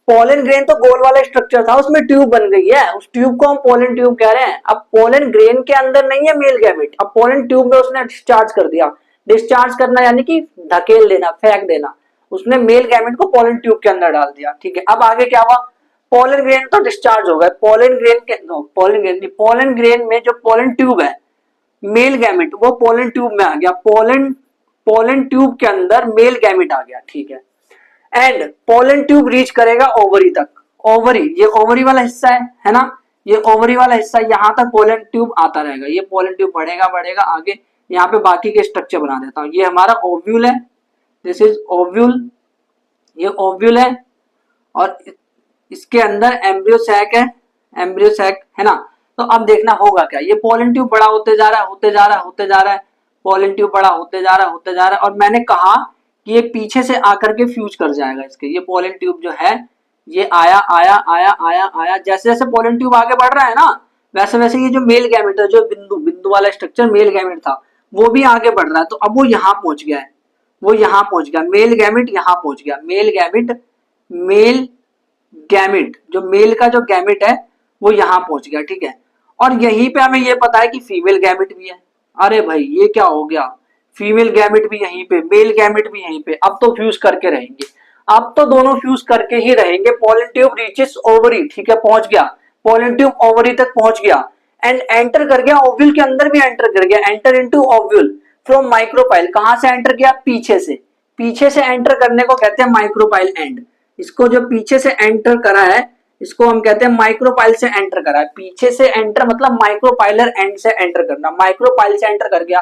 पोलन ग्रेन तो गोल वाला स्ट्रक्चर था, उसमें ट्यूब बन गई है, उस ट्यूब को हम पोलन ट्यूब कह रहे हैं। अब पोलन ग्रेन के अंदर नहीं है मेल गैमेट, अब पोलन ट्यूब में उसने डिस्चार्ज कर दिया। डिस्चार्ज करना यानी कि धकेल देना, फेंक देना। उसने मेल गैमेट को पोलन ट्यूब के अंदर डाल दिया। ठीक है, अब आगे क्या हुआ, पोलन ग्रेन तो डिस्चार्ज हो गए, पोलन ग्रेन के पोलन ग्रेन में जो पोलन ट्यूब है, मेल गैमेट वो पोलन ट्यूब में आ गया, पोलन ट्यूब के अंदर मेल गैमेट आ गया। ठीक है, एंड पोलन ट्यूब रीच करेगा ओवरी तक। ओवरी, ये ओवरी वाला हिस्सा है ना, ये ओवरी वाला हिस्सा, यहाँ तक पोलन ट्यूब आता रहेगा। ये पोलन ट्यूब बढ़ेगा बढ़ेगा आगे, यहाँ पे बाकी के स्ट्रक्चर बना देता हूँ। ये हमारा ओव्यूल है, दिस इज ओव्यूल, ये ओव्यूल है, और इसके अंदर एम्ब्रियो सैक है, एम्ब्रियो सैक है ना। तो अब देखना होगा क्या, ये पोलन ट्यूब बड़ा होते जा रहा है, होते जा रहा है, होते जा रहा है, पोलन ट्यूब बड़ा होते जा रहा है, होते जा रहा है। और मैंने कहा कि ये पीछे से आकर के फ्यूज कर जाएगा इसके, ये पोलन ट्यूब जो है ये आया आया आया आया आया, जैसे जैसे पोलन ट्यूब आगे बढ़ रहा है ना, वैसे वैसे ये जो मेल गैमेट है, जो बिंदु बिंदु वाला स्ट्रक्चर मेल गैमेट था, वो भी आगे बढ़ रहा है। तो अब वो यहाँ पहुंच गया है, वो यहाँ पहुंच गया, मेल गैमेट यहाँ पहुंच गया, मेल गैमेट, मेल गैमेट जो मेल का जो गैमेट है वो यहाँ पहुंच गया। ठीक है, और यहीं पे हमें ये पता है कि फीमेल गैमेट भी है। अरे भाई ये क्या हो गया, फीमेल गैमेट भी यहीं पे, मेल गैमेट भी यहीं पे। अब तो फ्यूज करके रहेंगे, अब तो दोनों फ्यूज करके ही रहेंगे। पोलन ट्यूब रीचेस ओवरी, ठीक है, पहुंच गया, पोलन ट्यूब ओवरी तक पहुंच गया, एंड एंटर कर गया ओव्यूल के अंदर भी एंटर कर गया, enter into ovule from micropyle. कहां से एंटर किया, पीछे से, पीछे से एंटर करने को कहते हैं माइक्रोपाइल एंड। इसको जो पीछे से एंटर करा है इसको हम कहते हैं माइक्रोपाइल से एंटर करा है। पीछे से एंटर मतलब माइक्रोपाइलर एंड से एंटर करना, माइक्रोपाइल से एंटर कर गया,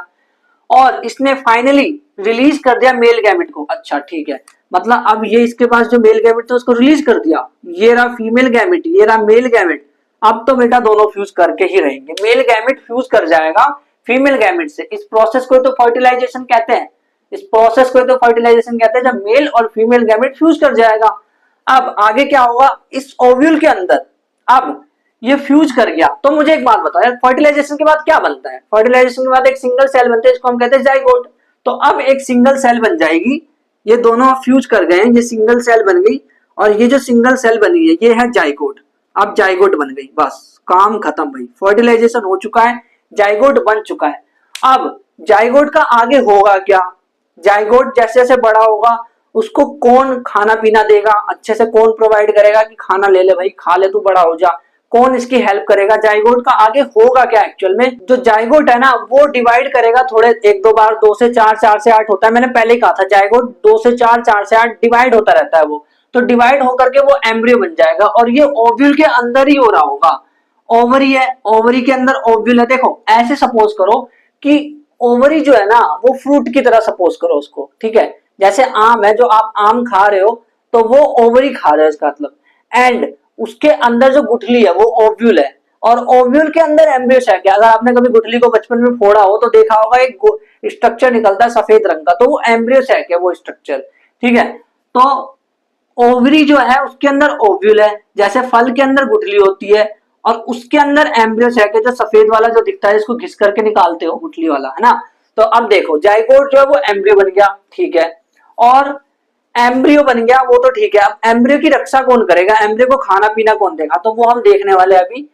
और इसने फाइनली रिलीज कर दिया मेल गैमेट को। अच्छा ठीक है, मतलब अब ये इसके पास जो मेल गैमेट था उसको रिलीज कर दिया, ये रहा फीमेल गैमेट, ये रहा मेल गैमेट। अब तो बेटा दोनों फ्यूज करके ही रहेंगे, मेल गैमेट फ्यूज कर जाएगा फीमेल गैमेट से। इस प्रोसेस को तो फर्टिलाइजेशन कहते हैं, इस प्रोसेस को तो फर्टिलाइजेशन कहते हैं, जब मेल और फीमेल गैमेट फ्यूज कर जाएगा। अब आगे क्या होगा, इस ओव्यूल के अंदर अब ये फ्यूज कर गया। तो मुझे एक बात बताओ यार, फर्टिलाइजेशन के बाद क्या बनता है, फर्टिलाइजेशन के बाद एक सिंगल सेल बनता है, इसको हम कहते हैं जाइगोट। तो अब एक सिंगल सेल बन जाएगी, ये दोनों फ्यूज कर गए हैं, ये सिंगल सेल बन गई, और ये जो सिंगल सेल बनी है ये है जाइगोट। अब जाइगोट बन गई, बस काम खत्म भाई, फर्टिलाइजेशन हो चुका है, जाइगोट बन चुका है। अब जाइगोट का आगे होगा क्या, जाइगोट जैसे जैसे बड़ा होगा उसको कौन खाना पीना देगा, अच्छे से कौन प्रोवाइड करेगा कि खाना ले ले भाई, खा ले तू, बड़ा हो जा, कौन इसकी हेल्प करेगा। जाइगोट का आगे होगा क्या, एक्चुअल में जो जाइगोट है ना वो डिवाइड करेगा थोड़े एक दो बार, 2 से 4, 4 से 8 होता है, मैंने पहले ही कहा था जाइगोट 2 से 4, 4 से 8 डिवाइड होता रहता है वो। तो डिवाइड होकर के वो एम्ब्रियो बन जाएगा, और ये ओव्यूल के अंदर ही हो रहा होगा। ओवरी है, ओवरी के अंदर ओव्यूल है। देखो ऐसे सपोज करो कि ओवरी जो है ना वो फ्रूट की तरह सपोज करो उसको, ठीक है, जैसे आम है, जो आप आम खा रहे हो तो वो ओवरी खा रहे हो इसका मतलब, एंड उसके अंदर जो गुठली है वो ओव्यूल है, और ओव्यूल के अंदर एम्ब्रियो सैक है। अगर आपने कभी गुठली को बचपन में फोड़ा हो तो देखा होगा एक स्ट्रक्चर निकलता है सफेद रंग का, तो वो एम्ब्रियो सैक है वो स्ट्रक्चर। ठीक है, तो ओवरी जो है उसके अंदर ओव्यूल है, जैसे फल के अंदर गुठली होती है, और उसके अंदर एम्ब्रियो सैक है, जो सफेद वाला जो दिखता है जिसको घिस करके निकालते हो, गुठली वाला, है ना। तो अब देखो जाइगोट जो है वो एम्ब्रियो बन गया, ठीक है, और एम्ब्रियो बन गया वो तो ठीक है। अब एम्ब्रियो की रक्षा कौन करेगा, एम्ब्रियो को खाना पीना कौन देगा, तो वो हम देखने वाले अभी।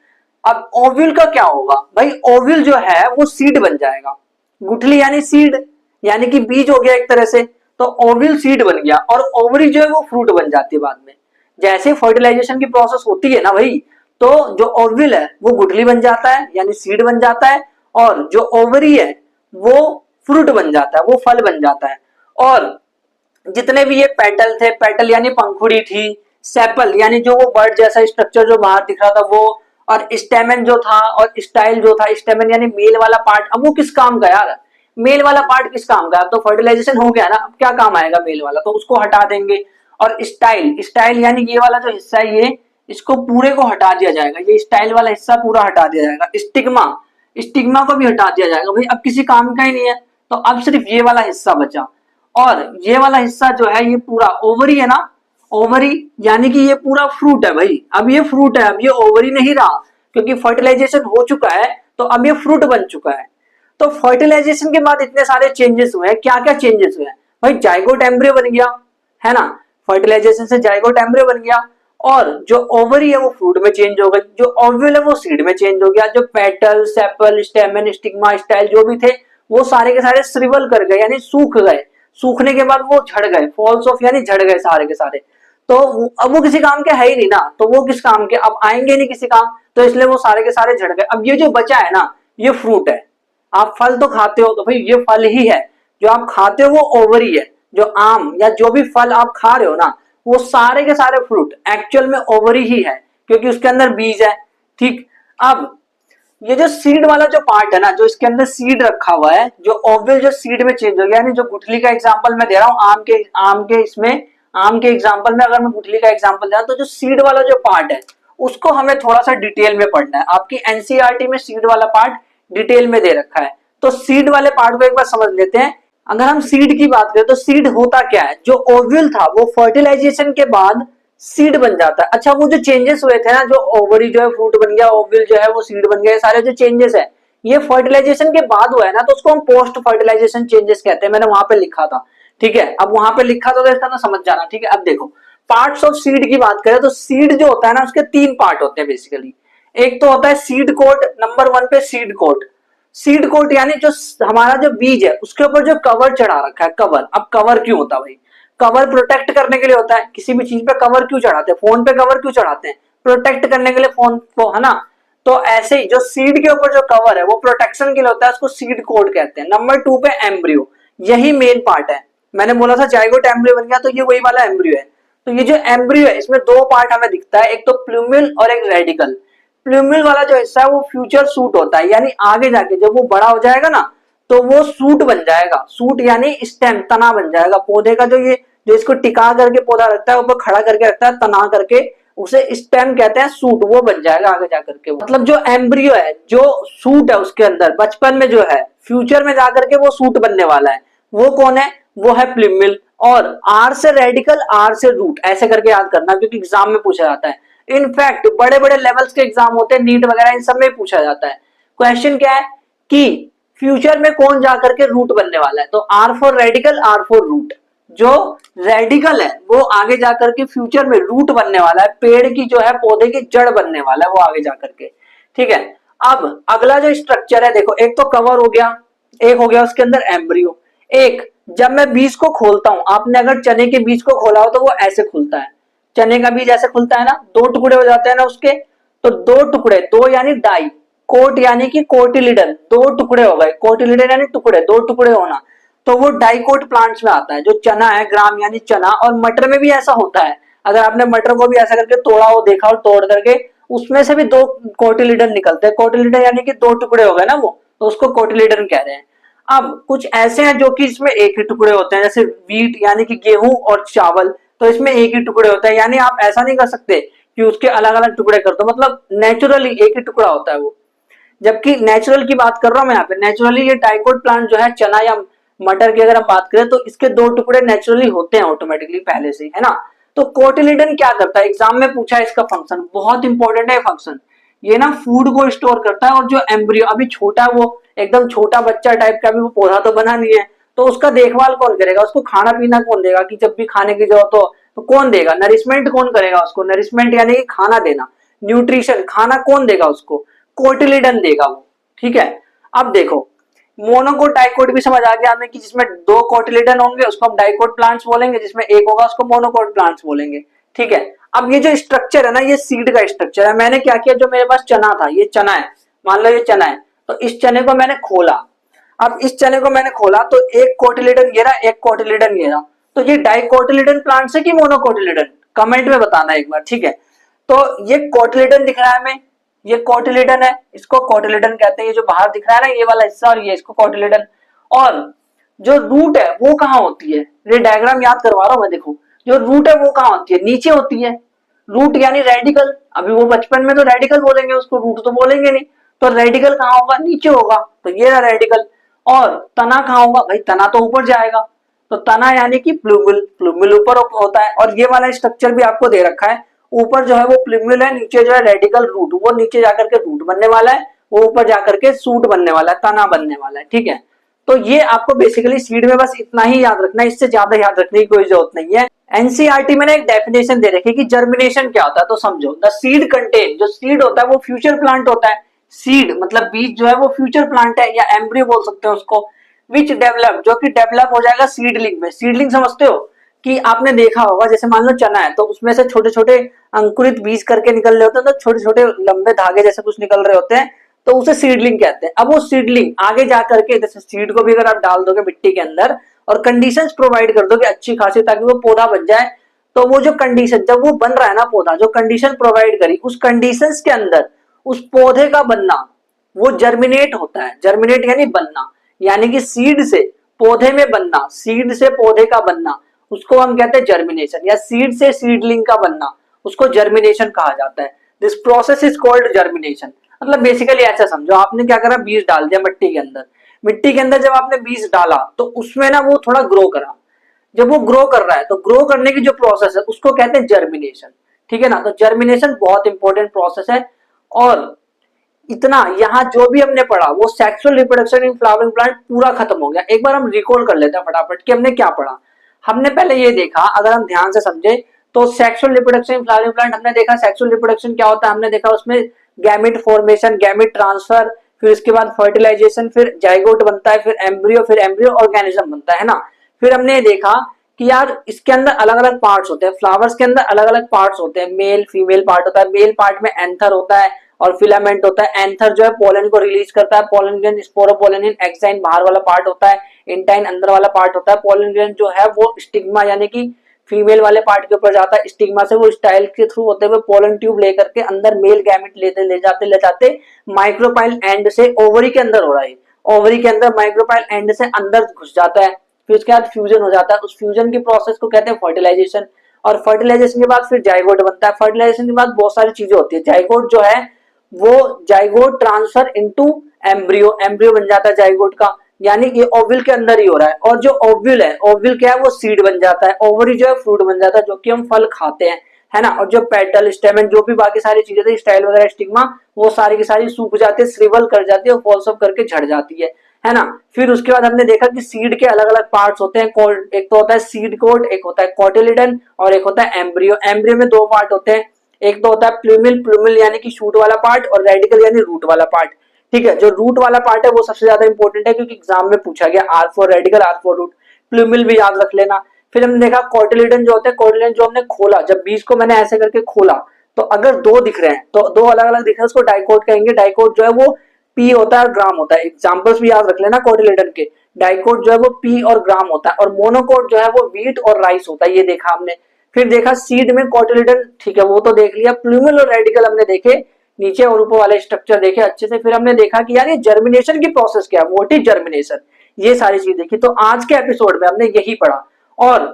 अब ओव्यूल का क्या होगा भाई, ओव्यूल जो है वो सीड बन जाएगा, गुठली यानी सीड, यानी कि बीज हो गया एक तरह से, तो ओव्यूल सीड बन गया, और ओवरी जो है वो फ्रूट बन जाती है बाद में। जैसे फर्टिलाइजेशन की प्रोसेस होती है ना भाई, तो जो ओव्यूल है वो गुठली बन जाता है यानी सीड बन जाता है, और जो ओवरी है वो फ्रूट बन जाता है, वो फल बन जाता है। और जितने भी ये पेटल थे, पेटल यानी पंखुड़ी थी, सेपल यानी जो वो बर्ड जैसा स्ट्रक्चर जो बाहर दिख रहा था वो, और स्टेमन जो था और स्टाइल जो था, स्टेमन यानी मेल वाला पार्ट, अब वो किस काम का यार, मेल वाला पार्ट किस काम का, अब तो फर्टिलाइजेशन हो गया ना, अब क्या काम आएगा मेल वाला, तो उसको हटा देंगे। और स्टाइल, स्टाइल यानी ये वाला जो हिस्सा है ये, इसको पूरे को हटा दिया जाएगा, ये स्टाइल वाला हिस्सा पूरा हटा दिया जाएगा। स्टिग्मा, स्टिग्मा को भी हटा दिया जाएगा, भाई अब किसी काम का ही नहीं है, तो अब सिर्फ ये वाला हिस्सा बचा। और ये वाला हिस्सा जो है ये पूरा ओवरी है ना, ओवरी यानी कि ये पूरा फ्रूट है भाई, अब ये फ्रूट है, अब ये ओवरी नहीं रहा, क्योंकि फर्टिलाइजेशन हो चुका है, तो अब ये फ्रूट बन चुका है। तो फर्टिलाइजेशन के बाद इतने सारे चेंजेस हुए हैं, क्या क्या चेंजेस हुए हैं भाई, जाइगोट एम्ब्रियो बन गया है ना, फर्टिलाइजेशन से जाइगोट एम्ब्रियो बन गया, और जो ओवरी है वो फ्रूट में चेंज हो गई, जो ओव्यूल है वो सीड में चेंज हो गया, जो पेटल, सेपल, स्टेमन, स्टिग्मा, स्टाइल जो भी थे वो सारे के सारे श्रिवल कर गए यानी सूख गए, सूखने के बाद वो झड़ गए, फॉल्स ऑफ यानी झड़ गए सारे के सारे। तो अब वो किसी काम के है ही नहीं ना, तो वो किस काम के, अब आएंगे नहीं किसी काम, तो इसलिए वो सारे के सारे झड़ गए। अब ये जो बचा है ना ये फ्रूट है, आप फल तो खाते हो, तो भाई ये फल ही है, जो आप खाते हो वो ओवरी है, जो आम या जो भी फल आप खा रहे हो ना वो सारे के सारे फ्रूट एक्चुअल में ओवरी ही है, क्योंकि उसके अंदर बीज है। ठीक, अब ये जो सीड वाला जो पार्ट है ना, जो इसके अंदर सीड रखा हुआ है, जो ओव्यूल जो सीड में चेंज हो गया, यानी जो गुठली का एग्जांपल मैं दे रहा हूँ आम के इसमें, आम के एग्जांपल में अगर मैं गुठली का एग्जांपल दे रहा हूं, तो जो सीड वाला जो पार्ट है उसको हमें थोड़ा सा डिटेल में पढ़ना है। आपकी एनसीईआरटी में सीड वाला पार्ट डिटेल में दे रखा है, तो सीड वाले पार्ट को एक बार समझ लेते हैं। अगर हम सीड की बात करें तो सीड होता क्या है, जो ओव्यूल था वो फर्टिलाइजेशन के बाद सीड बन जाता है। अच्छा, वो जो चेंजेस हुए थे ना, जो ओवरी जो है फ्रूट बन गया, ओव्यूल जो है वो सीड बन गया, सारे जो चेंजेस है ये फर्टिलाइजेशन के बाद हुआ है ना, तो उसको हम पोस्ट फर्टिलाइजेशन चेंजेस कहते हैं, मैंने वहां पे लिखा था। ठीक है, अब वहां पे लिखा तो इसका तो समझ जाना। ठीक है, अब देखो पार्ट्स ऑफ सीड की बात करें तो सीड जो होता है ना उसके तीन पार्ट होते हैं बेसिकली। एक तो होता है सीड कोट, नंबर वन पे सीड कोट। सीड कोट यानी जो हमारा जो बीज है उसके ऊपर जो कवर चढ़ा रखा है, कवर। अब कवर क्यों होता है भाई, कवर प्रोटेक्ट करने के लिए होता है, किसी भी चीज पे कवर क्यों चढ़ाते हैं, फोन पे कवर क्यों चढ़ाते हैं, प्रोटेक्ट करने के लिए फोन को, है ना। तो ऐसे ही जो सीड के ऊपर जो कवर है वो प्रोटेक्शन के लिए होता है, उसको सीड कोट कहते हैं। नंबर टू पे एम्ब्रियो, यही मेन पार्ट है, मैंने बोला था जाइगोट एम्ब्रियो बन गया, तो ये वही वाला एम्ब्रियो है। तो ये जो एम्ब्रियो है इसमें दो पार्ट हमें दिखता है, एक तो प्लूम्यूल और एक रेडिकल। प्लूम्यूल वाला जो हिस्सा है वो फ्यूचर सूट होता है, यानी आगे जाके जब वो बड़ा हो जाएगा ना तो वो सूट बन जाएगा, सूट यानी स्टेम, तना बन जाएगा पौधे का, जो ये जो इसको टिका करके पौधा रखता है, ऊपर खड़ा करके रखता है, तना करके, उसे स्टेम कहते हैं, सूट वो बन जाएगा आगे जाकर के। मतलब जो एम्ब्रियो है, जो सूट है उसके अंदर बचपन में जो है, फ्यूचर में जाकर के वो सूट बनने वाला है, वो कौन है, वो है प्लूम्यूल। और आर से रेडिकल, आर से रूट, ऐसे करके याद करना क्योंकि एग्जाम में पूछा जाता है। इनफैक्ट बड़े बड़े लेवल्स के एग्जाम होते हैं, नीट वगैरह, इन सब में पूछा जाता है। क्वेश्चन क्या है कि फ्यूचर में कौन जाकर के रूट बनने वाला है, तो R for radical, R for root. जो रेडिकल है वो आगे जाकर के फ्यूचर में रूट बनने वाला है, पेड़ की जो है पौधे की जड़ बनने वाला है वो आगे जाकर के। ठीक है, अब अगला जो स्ट्रक्चर है देखो, एक तो कवर हो गया, एक हो गया उसके अंदर एम्ब्रियो। एक, जब मैं बीज को खोलता हूं, आपने अगर चने के बीज को खोला हो तो वो ऐसे खुलता है, चने का बीज ऐसे खुलता है ना, दो टुकड़े हो जाते हैं ना उसके, तो दो टुकड़े, दो यानी डाई, कोट यानी कि कोटिलिडन, दो टुकड़े हो गए, कोटिलिडन यानी टुकड़े, दो टुकड़े होना, तो वो डाइकोट प्लांट्स में आता है। जो चना है, ग्राम यानी चना, और मटर में भी ऐसा होता है, अगर आपने मटर को भी ऐसा करके तोड़ा हो, देखा हो तोड़ करके, उसमें से भी दो कोटिलिडन निकलते हैं, कोटिलिडन यानी कि दो टुकड़े हो गए ना वो, तो उसको कोटिलिडन कह रहे हैं। अब कुछ ऐसे हैं जो कि इसमें एक ही टुकड़े होते हैं, जैसे वीट यानी कि गेहूं और चावल, तो इसमें एक ही टुकड़े होते हैं, यानी आप ऐसा नहीं कर सकते कि उसके अलग अलग टुकड़े कर दो, मतलब नेचुरली एक ही टुकड़ा होता है वो। जबकि नेचुरल की बात कर रहा हूं मैं यहाँ पे, नेचुरली ये डाइकोट प्लांट जो है, चना या मटर की अगर हम बात करें तो इसके दो टुकड़े नेचुरली होते हैं ऑटोमेटिकली पहले से, है ना। तो कोटिलिडन क्या करता है, एग्जाम में पूछा है इसका फंक्शन, बहुत इंपॉर्टेंट है फंक्शन। ये ना फूड को स्टोर करता है, और जो एम्ब्रियो अभी छोटा है, वो एकदम छोटा बच्चा टाइप का, भी वो पौधा तो बना नहीं है, तो उसका देखभाल कौन करेगा, उसको खाना पीना कौन देगा, कि जब भी खाने की जरूरत हो तो कौन देगा, नरिशमेंट कौन करेगा उसको, नरिशमेंट यानी कि खाना देना, न्यूट्रिशन, खाना कौन देगा उसको, कोटिलिडन देगा वो। ठीक है, अब देखो मोनोकोट डाइकोट भी समझ आ गया हमें कि जिसमें दो कोटिलिडन होंगे उसको हम डाइकोट प्लांट्स बोलेंगे, जिसमें एक होगा उसको मोनोकोट प्लांट्स बोलेंगे। ठीक है, अब ये जो स्ट्रक्चर है ना, ये सीड का स्ट्रक्चर है। मैंने क्या किया, जो मेरे पास चना था, ये चना है, मान लो ये चना है, तो इस चने को मैंने खोला। अब इस चने को मैंने खोला तो एक कोटिलिडन ये रहा, एक कोटिलिडन ये रहा, तो ये डाइकोटिलिडन प्लांट्स है कि मोनोकोटिलिडन, कमेंट में बताना एक बार, ठीक है। तो ये कोटिलेडन दिख रहा है हमें, ये कोटिलेडन है, इसको कोटिलेडन कहते हैं। ये जो बाहर दिख रहा है ना ये वाला हिस्सा, और ये इसको कोटिलेडन। और जो रूट है वो कहाँ होती है, ये डायग्राम याद करवा रहा हूं मैं, देखो जो रूट है वो कहाँ होती है, नीचे होती है। रूट यानी रेडिकल, अभी वो बचपन में तो रेडिकल बोलेंगे उसको, रूट तो बोलेंगे नहीं। तो रेडिकल कहाँ होगा, नीचे होगा, तो ये रहा रेडिकल। और तना कहाँ होगा भाई, तना तो ऊपर जाएगा, तो तना यानी कि प्लूमिल, प्लूमिल ऊपर होता है। और ये वाला स्ट्रक्चर भी आपको दे रखा है, ऊपर जो है वो प्लूमिल है, नीचे जो है रेडिकल रूट, वो नीचे जाकर के रूट बनने वाला है, वो ऊपर जाकर के सूट बनने वाला है, तना बनने वाला है, ठीक है। तो ये आपको बेसिकली सीड में बस इतना ही याद रखना है, इससे ज्यादा याद रखने की कोई जरूरत नहीं है। एनसीईआरटी में एक डेफिनेशन दे रखी है कि जर्मिनेशन क्या होता है, तो समझो द सीड कंटेन, जो सीड होता है वो फ्यूचर प्लांट होता है। सीड मतलब बीज जो है वो फ्यूचर प्लांट है, या एम्ब्रियो बोल सकते हैं उसको। विच डेवलप, जो कि डेवलप हो जाएगा सीडलिंग में। सीडलिंग समझते हो कि आपने देखा होगा, जैसे मान लो चना है तो उसमें से छोटे छोटे अंकुरित बीज करके निकल रहे होते हैं, तो छोटे छोटे लंबे धागे जैसे कुछ निकल रहे होते हैं, तो उसे सीडलिंग कहते हैं। अब वो सीडलिंग आगे जाकर के, जैसे सीड को भी अगर आप डाल दोगे मिट्टी के अंदर और कंडीशंस प्रोवाइड कर दोगे अच्छी खासी ताकि वो पौधा बन जाए, तो वो जो कंडीशन, जब वो बन रहा है ना पौधा, जो कंडीशन प्रोवाइड करी उस कंडीशंस के अंदर उस पौधे का बनना वो जर्मिनेट होता है। जर्मिनेट यानी बनना, यानी कि सीड से पौधे में बनना, सीड से पौधे का बनना, उसको हम कहते हैं जर्मिनेशन, या सीड से सीडलिंग का बनना उसको जर्मिनेशन कहा जाता है। This process is called germination. मतलब बेसिकली ऐसा समझो, आपने क्या करा, बीज डाल दिया मिट्टी के अंदर। मिट्टी के अंदर जब आपने बीज डाला तो उसमें ना वो थोड़ा ग्रो करा, जब वो ग्रो कर रहा है तो ग्रो करने की जो प्रोसेस है उसको कहते हैं जर्मिनेशन, ठीक है ना। तो जर्मिनेशन बहुत इंपॉर्टेंट प्रोसेस है। और इतना यहाँ जो भी हमने पढ़ा वो sexual reproduction in flowering plant पूरा खत्म हो गया। एक बार हम रिकॉल कर लेते हैं फटाफट कि हमने क्या पढ़ा। हमने पहले ये देखा, अगर हम ध्यान से समझे तो sexual reproduction in flowering plant हमने देखा। सेक्सुअल रिप्रोडक्शन क्या होता है हमने देखा, उसमें गैमेट फॉर्मेशन, गैमेट ट्रांसफर, फिर उसके बाद फर्टिलाइजेशन, फिर जाइगोट बनता है, फिर एम्ब्रियो ऑर्गेनिज्म बनता है ना। फिर हमने ये देखा कि यार इसके अंदर अलग अलग पार्ट्स होते हैं, फ्लावर्स के अंदर अलग अलग पार्ट्स होते हैं, मेल फीमेल पार्ट होता है। मेल पार्ट में एंथर होता है और फिलामेंट होता है। एंथर जो है पोलन को रिलीज करता है, पोलन ग्रैंड, स्पोरोपोलिन, एक्साइन बाहर वाला पार्ट होता है, इंटाइन अंदर वाला पार्ट होता है। पोलन ग्रैंड जो है वो स्टिग्मा यानी कि फीमेल वाले पार्ट के ऊपर जाता है, स्टिग्मा से वो स्टाइल के थ्रू होते हुए पोलन ट्यूब लेकर के अंदर मेल गैमेट ले जाते माइक्रोपाइल एंड से ओवरी के अंदर हो रहा है। ओवरी के अंदर माइक्रोपाइल एंड से अंदर घुस जाता है, फिर उसके बाद फ्यूजन हो जाता है। उस फ्यूजन की प्रोसेस को कहते हैं फर्टिलाइजेशन। और फर्टिलाइजेशन के बाद फिर जाइगोट बनता है। फर्टिलाइजेशन के बाद बहुत सारी चीजें होती है। जाइगोट जो है वो zygote transfer into embryo, embryo बन जाता है जाइगोट का, यानी ये ओव्यूल के अंदर ही हो रहा है। और जो ओव्यूल है, ओव्यूल क्या है, वो सीड बन जाता है। ओवरी जो है फ्रूट बन जाता है जो कि हम फल खाते हैं, है ना। और जो पेटल, स्टेमन, जो भी बाकी सारी चीजें थी, स्टाइल वगैरह, स्टिग्मा, वो सारी की सारी सूख जाती है, श्रिवल कर जाती है और फॉल्स अप करके झड़ जाती है ना। फिर उसके बाद हमने देखा कि सीड के अलग अलग पार्ट्स होते हैं। एक तो होता है सीड कोट, एक होता है कोटिलिडन और एक होता है एम्ब्रियो। एम्ब्रियो में दो पार्ट होते हैं, एक तो होता है प्लूमिल, प्लूमिल यानी कि शूट वाला पार्ट, और रेडिकल यानी रूट वाला पार्ट, ठीक है। जो रूट वाला पार्ट है वो सबसे ज्यादा इंपॉर्टेंट है क्योंकि एग्जाम में पूछा गया, R for radical, R for root. Plumule भी याद रख लेना। फिर हमने देखा कोटिलिडन जो होता है, कोटिलिडन जो हमने खोला, जब बीज को मैंने ऐसे करके खोला तो अगर दो दिख रहे हैं तो दो अलग अलग दिख रहे हैं, उसको डाइकोट कहेंगे। डाइकोट जो है वो पी होता है और ग्राम होता है। एग्जाम्पल्स भी याद रख लेना कोटिलिडन के। डाइकोट जो है वो पी और ग्राम होता है, और मोनोकोट जो है वो व्हीट और राइस होता है, ये देखा हमने। फिर देखा सीड में कोटिलिडन, ठीक है वो तो देख लिया। प्लूमिल और रेडिकल हमने देखे, नीचे और ऊपर वाले स्ट्रक्चर देखे अच्छे से। फिर हमने देखा कि यार ये जर्मिनेशन की प्रोसेस क्या है, व्हाट इज जर्मिनेशन, ये सारी चीज देखी। तो आज के एपिसोड में हमने यही पढ़ा। और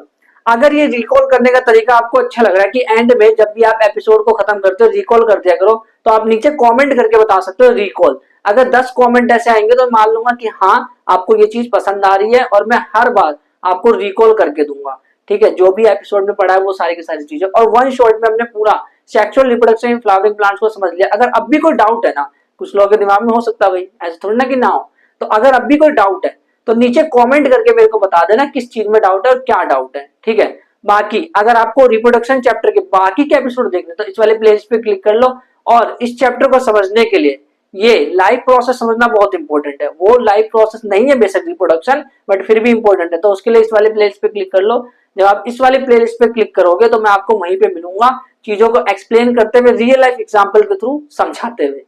अगर ये रिकॉल करने का तरीका आपको अच्छा लग रहा है कि एंड में जब भी आप एपिसोड को खत्म करते हो रिकॉल कर दिया करो, तो आप नीचे कमेंट करके बता सकते हो रिकॉल। अगर 10 कमेंट ऐसे आएंगे तो मान लूंगा कि हाँ आपको ये चीज पसंद आ रही है, और मैं हर बार आपको रिकॉल करके दूंगा, ठीक है। जो भी एपिसोड में पढ़ा है वो सारी की सारी चीजें, और वन शॉट में हमने पूरा sexual reproduction in flowering plants को समझ लिया। अगर अब भी कोई डाउट है ना, कुछ लोगों के दिमाग में हो सकता है भाई ऐसा थोड़ी ना कि ना हो, तो अगर अब भी कोई डाउट है तो नीचे कमेंट करके मेरे को बता देना किस चीज में डाउट है और क्या डाउट है, ठीक है। बाकी अगर आपको रिप्रोडक्शन चैप्टर के बाकी के एपिसोड देखने तो इस वाले प्लेलिस्ट पे क्लिक कर लो। और इस चैप्टर को समझने के लिए ये लाइव प्रोसेस समझना बहुत इंपॉर्टेंट है। वो लाइव प्रोसेस नहीं है बेसिक रिप्रोडक्शन, बट फिर भी इंपॉर्टेंट है, तो उसके लिए इस वाले प्लेलिस्ट पे क्लिक कर लो। जब आप इस वाले प्लेलिस्ट पे क्लिक करोगे तो मैं आपको वहीं पे मिलूंगा, चीजों को एक्सप्लेन करते हुए, रियल लाइफ एग्जांपल के थ्रू समझाते हुए।